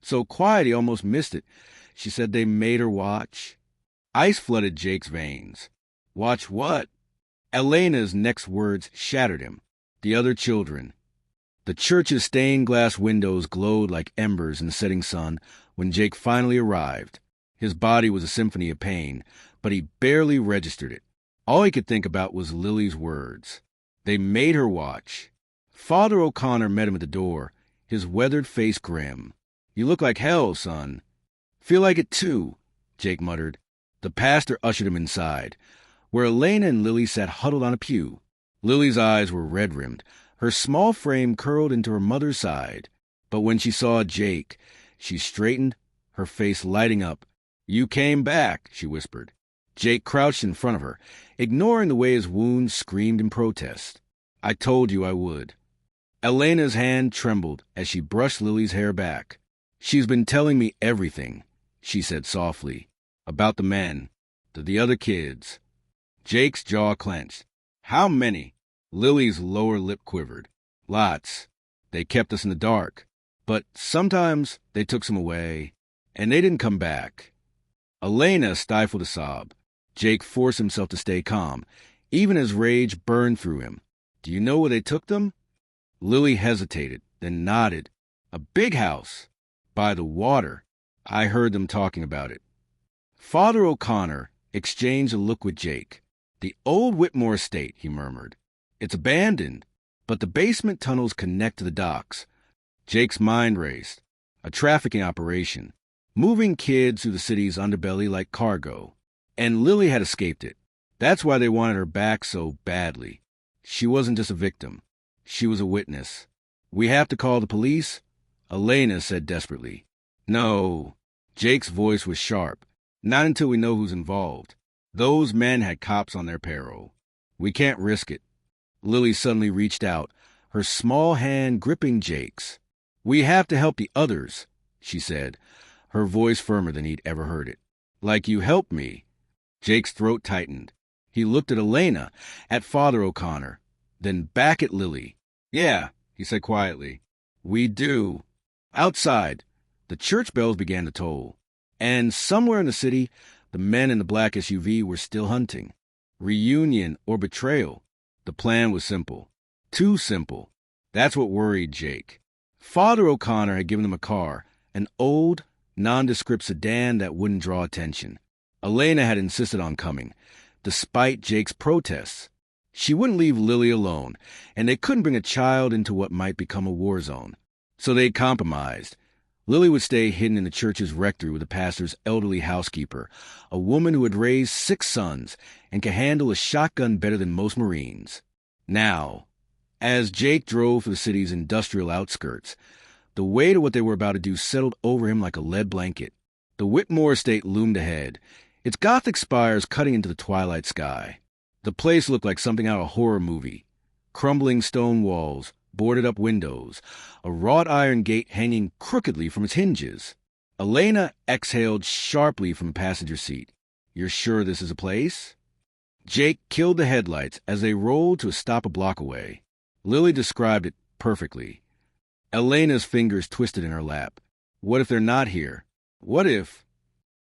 so quiet he almost missed it, "She said they made her watch." Ice flooded Jake's veins. "Watch what?" Elena's next words shattered him. The other children. The church's stained glass windows glowed like embers in the setting sun when Jake finally arrived. His body was a symphony of pain, but he barely registered it. All he could think about was Lily's words. They made her watch. Father O'Connor met him at the door, his weathered face grim. "You look like hell, son." "Feel like it too," Jake muttered. The pastor ushered him inside, where Elena and Lily sat huddled on a pew. Lily's eyes were red-rimmed, her small frame curled into her mother's side. But when she saw Jake, she straightened, her face lighting up. "You came back," she whispered. Jake crouched in front of her, ignoring the way his wounds screamed in protest. "I told you I would." Elena's hand trembled as she brushed Lily's hair back. "She's been telling me everything," she said softly. "About the men, the other kids." Jake's jaw clenched. "How many?" Lily's lower lip quivered. "Lots. They kept us in the dark. But sometimes they took some away, and they didn't come back." Elena stifled a sob. Jake forced himself to stay calm, even as rage burned through him. "Do you know where they took them?" Lily hesitated, then nodded. "A big house. By the water. I heard them talking about it." Father O'Connor exchanged a look with Jake. "The old Whitmore estate," he murmured. "It's abandoned, but the basement tunnels connect to the docks." Jake's mind raced. A trafficking operation, moving kids through the city's underbelly like cargo. And Lily had escaped it. That's why they wanted her back so badly. She wasn't just a victim. She was a witness. "We have to call the police?" Elena said desperately. "No." Jake's voice was sharp. "Not until we know who's involved." Those men had cops on their payroll. We can't risk it. Lily suddenly reached out, her small hand gripping Jake's. We have to help the others, she said, her voice firmer than he'd ever heard it. Like you helped me. Jake's throat tightened. He looked at Elena, at Father O'Connor, then back at Lily. Yeah, he said quietly. We do. Outside, the church bells began to toll. And somewhere in the city, the men in the black SUV were still hunting. Reunion or betrayal. The plan was simple. Too simple. That's what worried Jake. Father O'Connor had given them a car, an old, nondescript sedan that wouldn't draw attention. Elena had insisted on coming, despite Jake's protests. She wouldn't leave Lily alone, and they couldn't bring a child into what might become a war zone. So they compromised. Lily would stay hidden in the church's rectory with the pastor's elderly housekeeper, a woman who had raised 6 sons and could handle a shotgun better than most Marines. Now, as Jake drove for the city's industrial outskirts, the weight of what they were about to do settled over him like a lead blanket. The Whitmore estate loomed ahead, its Gothic spires cutting into the twilight sky. The place looked like something out of a horror movie. Crumbling stone walls, boarded-up windows, a wrought iron gate hanging crookedly from its hinges. Elena exhaled sharply from the passenger seat. You're sure this is a place? Jake killed the headlights as they rolled to a stop a block away. Lily described it perfectly. Elena's fingers twisted in her lap. What if they're not here? What if...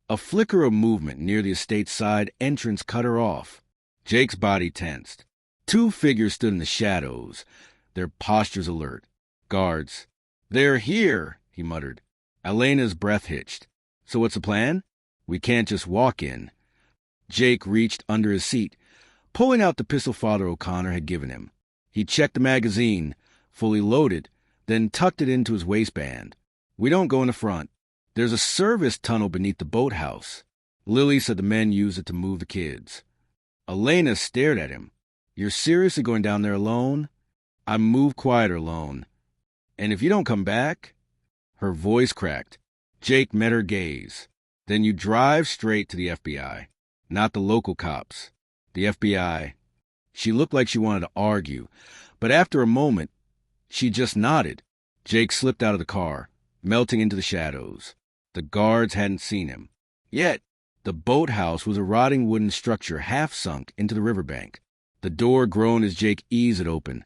A flicker of movement near the estate's side entrance cut her off. Jake's body tensed. 2 figures stood in the shadows, their postures alert. Guards. They're here, he muttered. Elena's breath hitched. So what's the plan? We can't just walk in. Jake reached under his seat, pulling out the pistol Father O'Connor had given him. He checked the magazine, fully loaded, then tucked it into his waistband. We don't go in the front. There's a service tunnel beneath the boathouse. Lily said the men use it to move the kids. Elena stared at him. You're seriously going down there alone? I move quieter alone. And if you don't come back? Her voice cracked. Jake met her gaze. Then you drive straight to the FBI. Not the local cops. The FBI. She looked like she wanted to argue, but after a moment, she just nodded. Jake slipped out of the car, melting into the shadows. The guards hadn't seen him. Yet, the boathouse was a rotting wooden structure half sunk into the riverbank. The door groaned as Jake eased it open,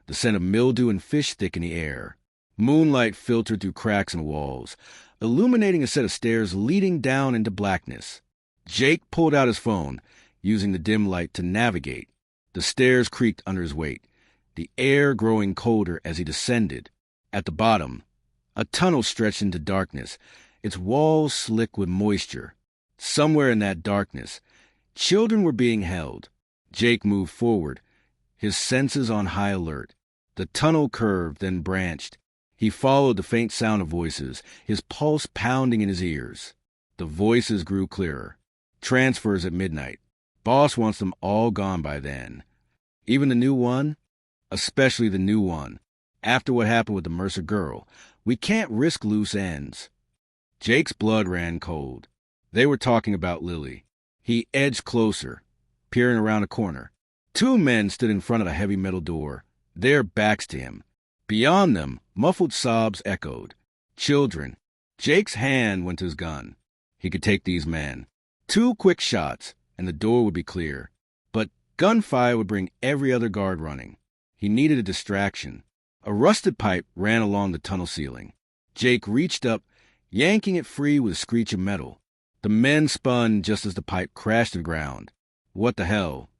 the scent of mildew and fish thick in the air. Moonlight filtered through cracks in the walls, illuminating a set of stairs leading down into blackness. Jake pulled out his phone, using the dim light to navigate. The stairs creaked under his weight, the air growing colder as he descended. At the bottom, a tunnel stretched into darkness, its walls slick with moisture. Somewhere in that darkness, children were being held. Jake moved forward, his senses on high alert. The tunnel curved, then branched. He followed the faint sound of voices, his pulse pounding in his ears. The voices grew clearer. Transfers at midnight. Boss wants them all gone by then. Even the new one? Especially the new one. After what happened with the Mercer girl, we can't risk loose ends. Jake's blood ran cold. They were talking about Lily. He edged closer, peering around a corner. 2 men stood in front of a heavy metal door, their backs to him. Beyond them, muffled sobs echoed. Children. Jake's hand went to his gun. He could take these men. 2 quick shots, and the door would be clear. But gunfire would bring every other guard running. He needed a distraction. A rusted pipe ran along the tunnel ceiling. Jake reached up, yanking it free with a screech of metal. The men spun just as the pipe crashed to the ground. What the hell?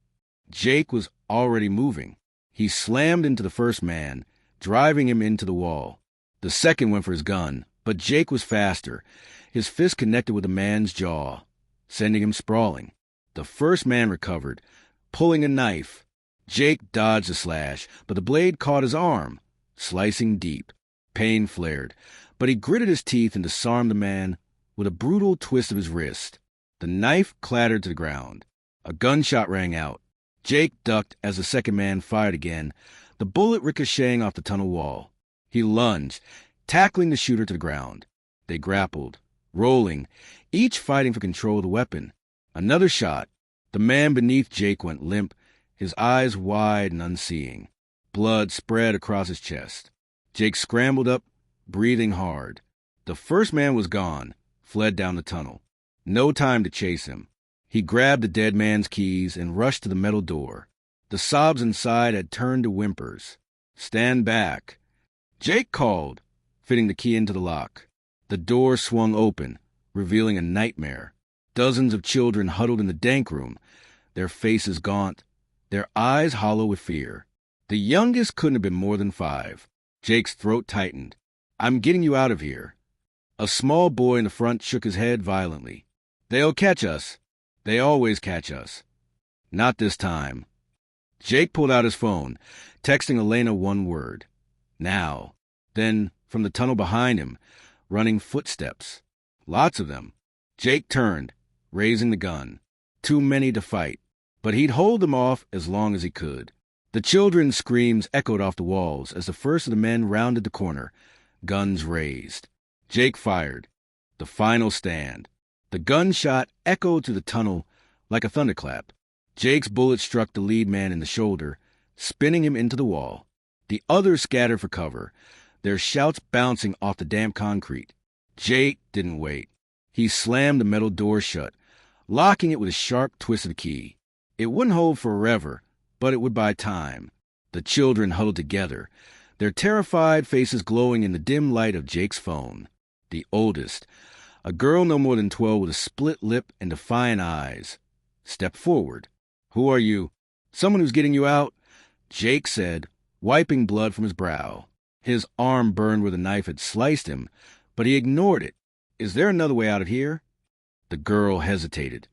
Jake was already moving. He slammed into the first man, driving him into the wall. The second went for his gun, but Jake was faster. His fist connected with the man's jaw, sending him sprawling. The first man recovered, pulling a knife. Jake dodged the slash, but the blade caught his arm, slicing deep. Pain flared, but he gritted his teeth and disarmed the man with a brutal twist of his wrist. The knife clattered to the ground. A gunshot rang out. Jake ducked as the second man fired again, the bullet ricocheting off the tunnel wall. He lunged, tackling the shooter to the ground. They grappled, rolling, each fighting for control of the weapon. Another shot. The man beneath Jake went limp, his eyes wide and unseeing. Blood spread across his chest. Jake scrambled up, breathing hard. The first man was gone, fled down the tunnel. No time to chase him. He grabbed the dead man's keys and rushed to the metal door. The sobs inside had turned to whimpers. "Stand back." Jake called, fitting the key into the lock. The door swung open, revealing a nightmare. Dozens of children huddled in the dank room, their faces gaunt, their eyes hollow with fear. The youngest couldn't have been more than 5. Jake's throat tightened. "I'm getting you out of here." A small boy in the front shook his head violently. "They'll catch us. They always catch us." "Not this time." Jake pulled out his phone, texting Elena one word. "Now." Then, from the tunnel behind him, running footsteps. Lots of them. Jake turned, raising the gun. Too many to fight, but he'd hold them off as long as he could. The children's screams echoed off the walls as the first of the men rounded the corner, guns raised. Jake fired. The final stand. The gunshot echoed through the tunnel like a thunderclap. Jake's bullet struck the lead man in the shoulder, spinning him into the wall. The others scattered for cover, their shouts bouncing off the damp concrete. Jake didn't wait. He slammed the metal door shut, locking it with a sharp twist of the key. It wouldn't hold forever, but it would buy time. The children huddled together, their terrified faces glowing in the dim light of Jake's phone. The oldest, a girl no more than 12 with a split lip and defiant eyes, stepped forward. "Who are you?" "Someone who's getting you out," Jake said, wiping blood from his brow. His arm burned where the knife had sliced him, but he ignored it. "Is there another way out of here?" The girl hesitated,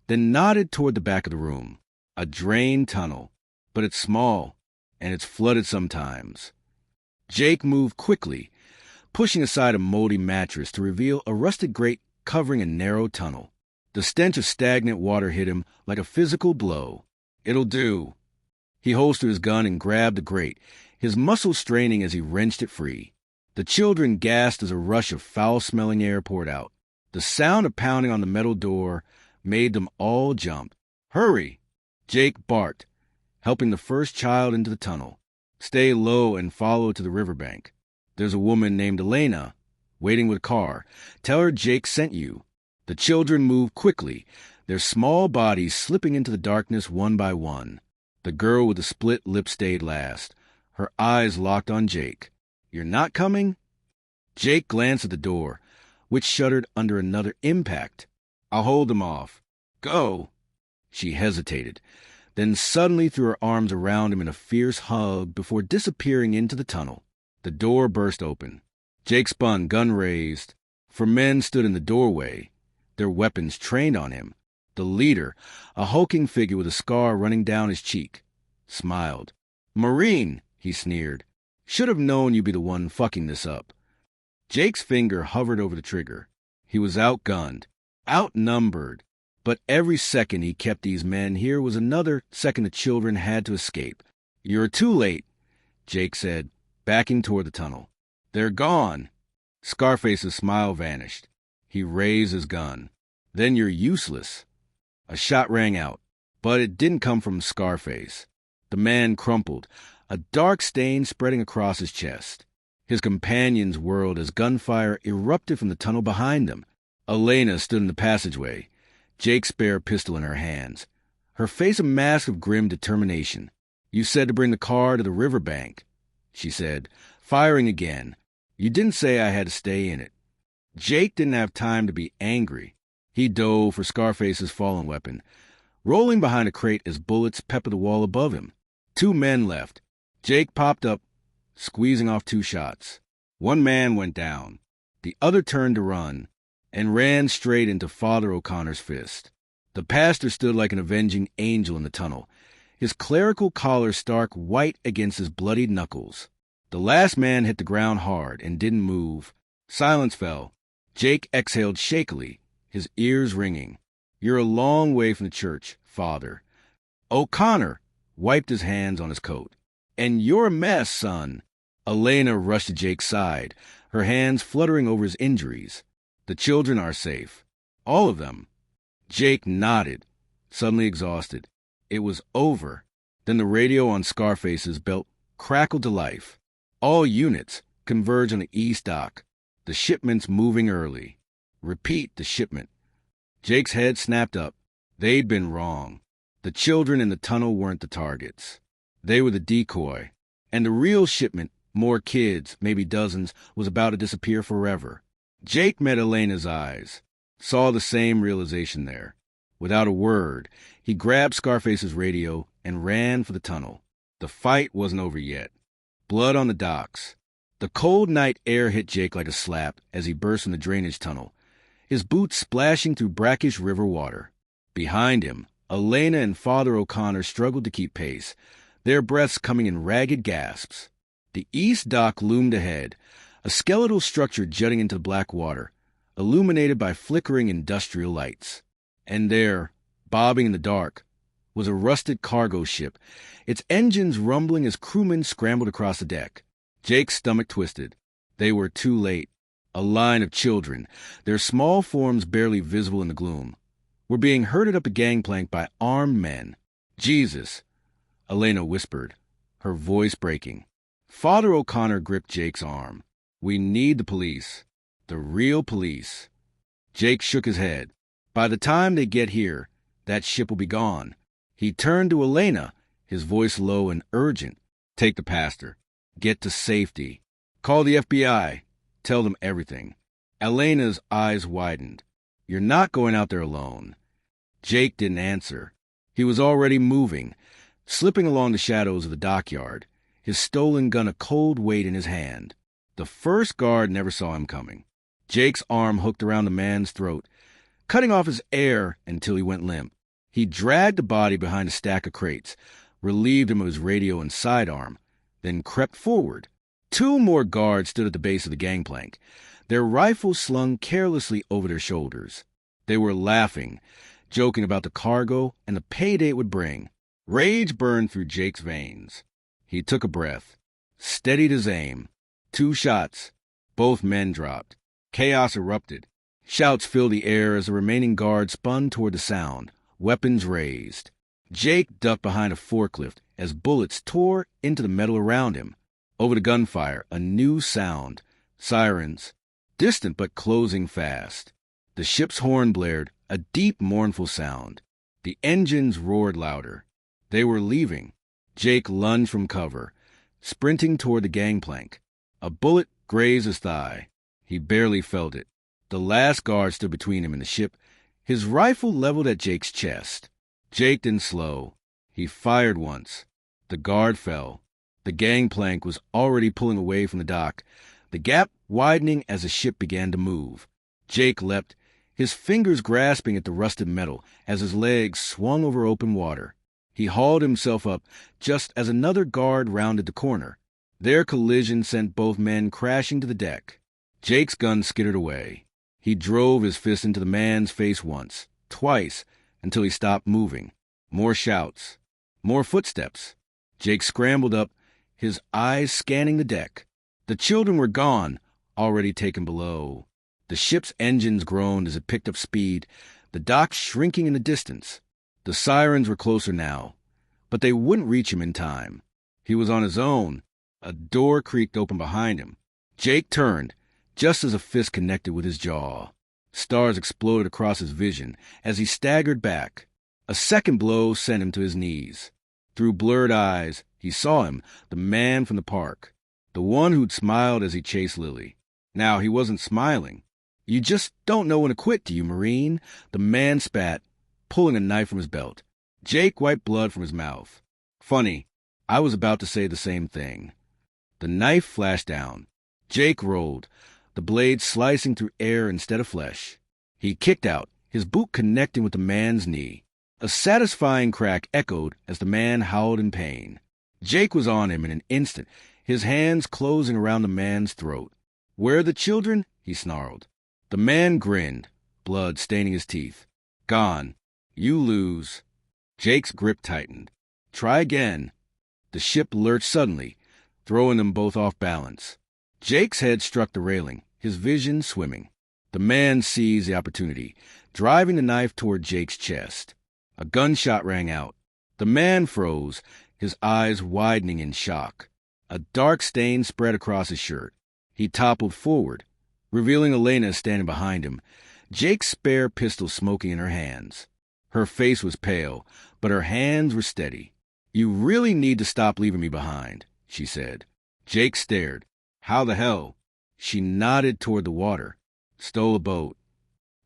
then nodded toward the back of the room. A drained tunnel, but it's small, and it's flooded sometimes. Jake moved quickly, pushing aside a moldy mattress to reveal a rusted grate covering a narrow tunnel. The stench of stagnant water hit him like a physical blow. "It'll do." He holstered his gun and grabbed the grate, his muscles straining as he wrenched it free. The children gasped as a rush of foul-smelling air poured out. The sound of pounding on the metal door made them all jump. "Hurry!" Jake barked, helping the first child into the tunnel. "Stay low and follow to the riverbank. There's a woman named Elena waiting with a car. Tell her Jake sent you." The children moved quickly, their small bodies slipping into the darkness one by one. The girl with the split lip stayed last, her eyes locked on Jake. "You're not coming?" Jake glanced at the door, which shuddered under another impact. "I'll hold them off." "Go." She hesitated, then suddenly threw her arms around him in a fierce hug before disappearing into the tunnel. The door burst open. Jake spun, gun raised. 4 men stood in the doorway, their weapons trained on him. The leader, a hulking figure with a scar running down his cheek, smiled. "Marine," he sneered. "Should have known you'd be the one fucking this up." Jake's finger hovered over the trigger. He was outgunned, outnumbered, but every second he kept these men here was another second the children had to escape. "You're too late," Jake said, backing toward the tunnel. "They're gone." Scarface's smile vanished. He raised his gun. "Then you're useless." A shot rang out, but it didn't come from Scarface. The man crumpled, a dark stain spreading across his chest. His companions whirled as gunfire erupted from the tunnel behind them. Elena stood in the passageway, Jake's spare pistol in her hands, her face a mask of grim determination. "You said to bring the car to the riverbank," she said, firing again. "You didn't say I had to stay in it." Jake didn't have time to be angry. He dove for Scarface's fallen weapon, rolling behind a crate as bullets peppered the wall above him. 2 men left. Jake popped up, squeezing off 2 shots. 1 man went down. The other turned to run, and ran straight into Father O'Connor's fist. The pastor stood like an avenging angel in the tunnel, his clerical collar stark white against his bloodied knuckles. The last man hit the ground hard and didn't move. Silence fell. Jake exhaled shakily, his ears ringing. "You're a long way from the church, Father." O'Connor wiped his hands on his coat. "And you're a mess, son." Elena rushed to Jake's side, her hands fluttering over his injuries. "The children are safe. All of them." Jake nodded, suddenly exhausted. It was over. Then the radio on Scarface's belt crackled to life. All units converge on the east dock. The shipment's moving early. Repeat the shipment. Jake's head snapped up. They'd been wrong. The children in the tunnel weren't the targets. They were the decoy. And the real shipment, more kids, maybe dozens, was about to disappear forever. Jake met Elena's eyes, saw the same realization there. Without a word, he grabbed Scarface's radio and ran for the tunnel. The fight wasn't over yet. Blood on the docks. The cold night air hit Jake like a slap as he burst from the drainage tunnel, his boots splashing through brackish river water. Behind him, Elena and Father O'Connor struggled to keep pace, their breaths coming in ragged gasps. The east dock loomed ahead, a skeletal structure jutting into the black water, illuminated by flickering industrial lights. And there, bobbing in the dark, was a rusted cargo ship, its engines rumbling as crewmen scrambled across the deck. Jake's stomach twisted. They were too late. A line of children, their small forms barely visible in the gloom, were being herded up the gangplank by armed men. Jesus, Elena whispered, her voice breaking. Father O'Connor gripped Jake's arm. We need the police. The real police. Jake shook his head. By the time they get here, that ship will be gone. He turned to Elena, his voice low and urgent. Take the pastor. Get to safety. Call the FBI. Tell them everything. Elena's eyes widened. You're not going out there alone. Jake didn't answer. He was already moving, slipping along the shadows of the dockyard, his stolen gun a cold weight in his hand. The first guard never saw him coming. Jake's arm hooked around the man's throat, cutting off his air until he went limp. He dragged the body behind a stack of crates, relieved him of his radio and sidearm, then crept forward. Two more guards stood at the base of the gangplank, their rifles slung carelessly over their shoulders. They were laughing, joking about the cargo and the payday it would bring. Rage burned through Jake's veins. He took a breath, steadied his aim. 2 shots. Both men dropped. Chaos erupted. Shouts filled the air as the remaining guards spun toward the sound, weapons raised. Jake ducked behind a forklift as bullets tore into the metal around him. Over the gunfire, a new sound. Sirens. Distant but closing fast. The ship's horn blared, a deep, mournful sound. The engines roared louder. They were leaving. Jake lunged from cover, sprinting toward the gangplank. A bullet grazed his thigh. He barely felt it. The last guard stood between him and the ship, his rifle leveled at Jake's chest. Jake didn't slow. He fired once. The guard fell. The gangplank was already pulling away from the dock, the gap widening as the ship began to move. Jake leapt, his fingers grasping at the rusted metal as his legs swung over open water. He hauled himself up just as another guard rounded the corner. Their collision sent both men crashing to the deck. Jake's gun skittered away. He drove his fist into the man's face once, twice, until he stopped moving. More shouts. More footsteps. Jake scrambled up, his eyes scanning the deck. The children were gone, already taken below. The ship's engines groaned as it picked up speed, the dock shrinking in the distance. The sirens were closer now, but they wouldn't reach him in time. He was on his own. A door creaked open behind him. Jake turned, just as a fist connected with his jaw. Stars exploded across his vision as he staggered back. A second blow sent him to his knees. Through blurred eyes, he saw him, the man from the park, the one who'd smiled as he chased Lily. Now he wasn't smiling. You just don't know when to quit, do you, Marine? The man spat, pulling a knife from his belt. Jake wiped blood from his mouth. Funny, I was about to say the same thing. The knife flashed down. Jake rolled, the blade slicing through air instead of flesh. He kicked out, his boot connecting with the man's knee. A satisfying crack echoed as the man howled in pain. Jake was on him in an instant, his hands closing around the man's throat. Where are the children? He snarled. The man grinned, blood staining his teeth. Gone. You lose. Jake's grip tightened. Try again. The ship lurched suddenly, throwing them both off balance. Jake's head struck the railing, his vision swimming. The man seized the opportunity, driving the knife toward Jake's chest. A gunshot rang out. The man froze, his eyes widening in shock. A dark stain spread across his shirt. He toppled forward, revealing Elena standing behind him, Jake's spare pistol smoking in her hands. Her face was pale, but her hands were steady. "You really need to stop leaving me behind," she said. Jake stared. "How the hell?" She nodded toward the water. "Stole a boat."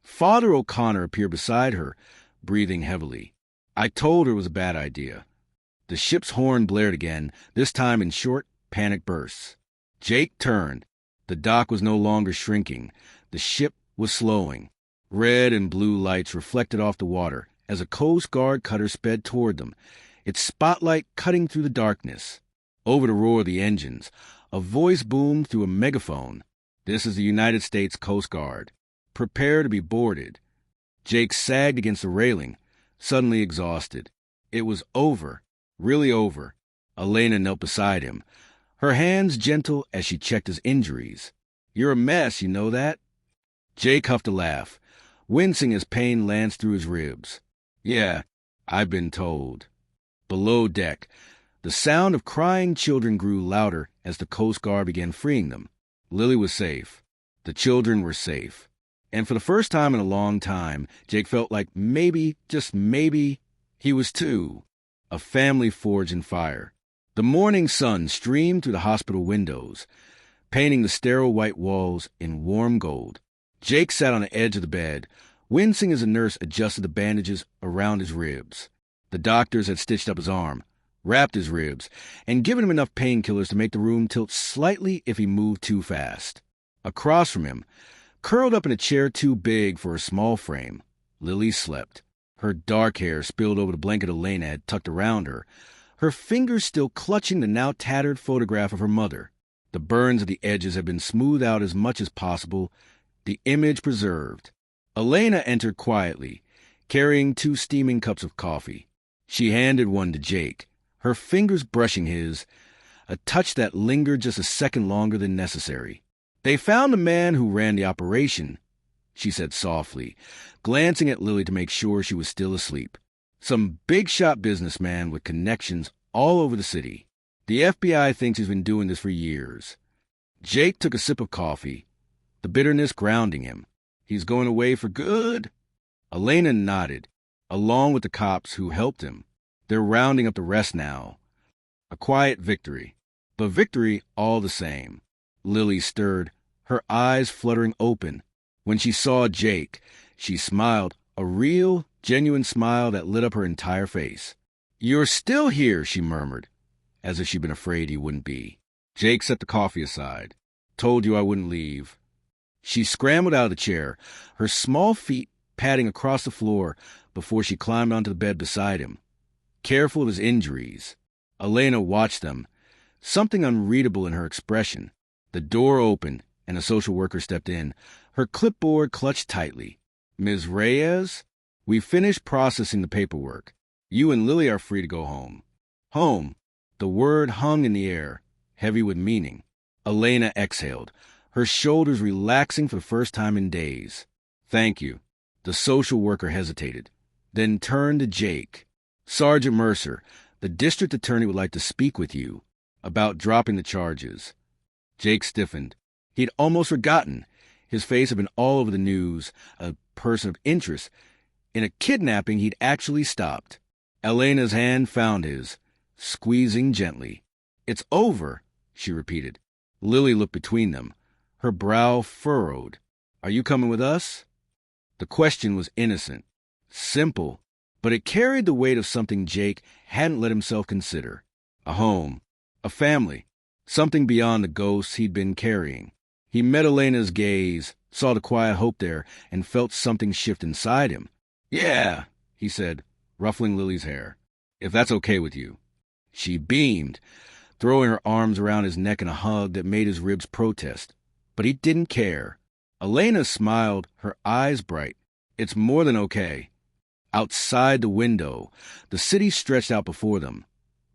Father O'Connor appeared beside her, breathing heavily. "I told her it was a bad idea." The ship's horn blared again, this time in short, panic bursts. Jake turned. The dock was no longer shrinking. The ship was slowing. Red and blue lights reflected off the water as a Coast Guard cutter sped toward them, its spotlight cutting through the darkness. Over the roar of the engines, a voice boomed through a megaphone. "This is the United States Coast Guard. Prepare to be boarded." Jake sagged against the railing, suddenly exhausted. It was over, really over. Elena knelt beside him, her hands gentle as she checked his injuries. "You're a mess, you know that?" Jake huffed a laugh, wincing as pain lanced through his ribs. "Yeah, I've been told." Below deck, the sound of crying children grew louder as the Coast Guard began freeing them. Lily was safe. The children were safe. And for the first time in a long time, Jake felt like maybe, just maybe, he was too. A family forged in fire. The morning sun streamed through the hospital windows, painting the sterile white walls in warm gold. Jake sat on the edge of the bed, wincing as a nurse adjusted the bandages around his ribs. The doctors had stitched up his arm, wrapped his ribs, and given him enough painkillers to make the room tilt slightly if he moved too fast. Across from him, curled up in a chair too big for her small frame, Lily slept. Her dark hair spilled over the blanket Elena had tucked around her, her fingers still clutching the now tattered photograph of her mother. The burns of the edges had been smoothed out as much as possible, the image preserved. Elena entered quietly, carrying 2 steaming cups of coffee. She handed one to Jake, her fingers brushing his, a touch that lingered just a second longer than necessary. "They found the man who ran the operation," she said softly, glancing at Lily to make sure she was still asleep. "Some big-shot businessman with connections all over the city. The FBI thinks he's been doing this for years." Jake took a sip of coffee, the bitterness grounding him. "He's going away for good?" Elena nodded, along with the cops who helped him. "They're rounding up the rest now." A quiet victory, but victory all the same. Lily stirred, her eyes fluttering open. When she saw Jake, she smiled, a real, genuine smile that lit up her entire face. "You're still here," she murmured, as if she'd been afraid he wouldn't be. Jake set the coffee aside. "Told you I wouldn't leave." She scrambled out of the chair, her small feet padding across the floor before she climbed onto the bed beside him. Careful of his injuries, Elena watched them, something unreadable in her expression. The door opened, and a social worker stepped in, her clipboard clutched tightly. "Ms. Reyes, we finished processing the paperwork. You and Lily are free to go home." Home. The word hung in the air, heavy with meaning. Elena exhaled, her shoulders relaxing for the first time in days. "Thank you." The social worker hesitated, then turned to Jake. "Sergeant Mercer, the district attorney would like to speak with you about dropping the charges." Jake stiffened. He'd almost forgotten. His face had been all over the news, a person of interest. In a kidnapping he'd actually stopped. Elena's hand found his, squeezing gently. "It's over," she repeated. Lily looked between them, her brow furrowed. "Are you coming with us?" The question was innocent, simple, but it carried the weight of something Jake hadn't let himself consider. A home, a family, something beyond the ghosts he'd been carrying. He met Elena's gaze, saw the quiet hope there, and felt something shift inside him. "Yeah," he said, ruffling Lily's hair, "if that's okay with you." She beamed, throwing her arms around his neck in a hug that made his ribs protest. But he didn't care. Elena smiled, her eyes bright. "It's more than okay." Outside the window, the city stretched out before them,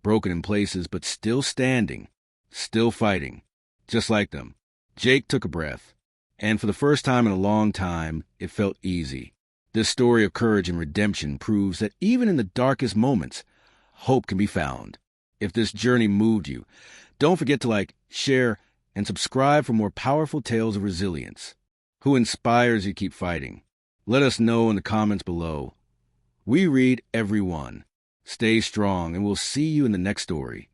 broken in places but still standing, still fighting, just like them. Jake took a breath, and for the first time in a long time, it felt easy. This story of courage and redemption proves that even in the darkest moments, hope can be found. If this journey moved you, don't forget to like, share, and subscribe for more powerful tales of resilience. Who inspires you to keep fighting? Let us know in the comments below. We read every one. Stay strong, and we'll see you in the next story.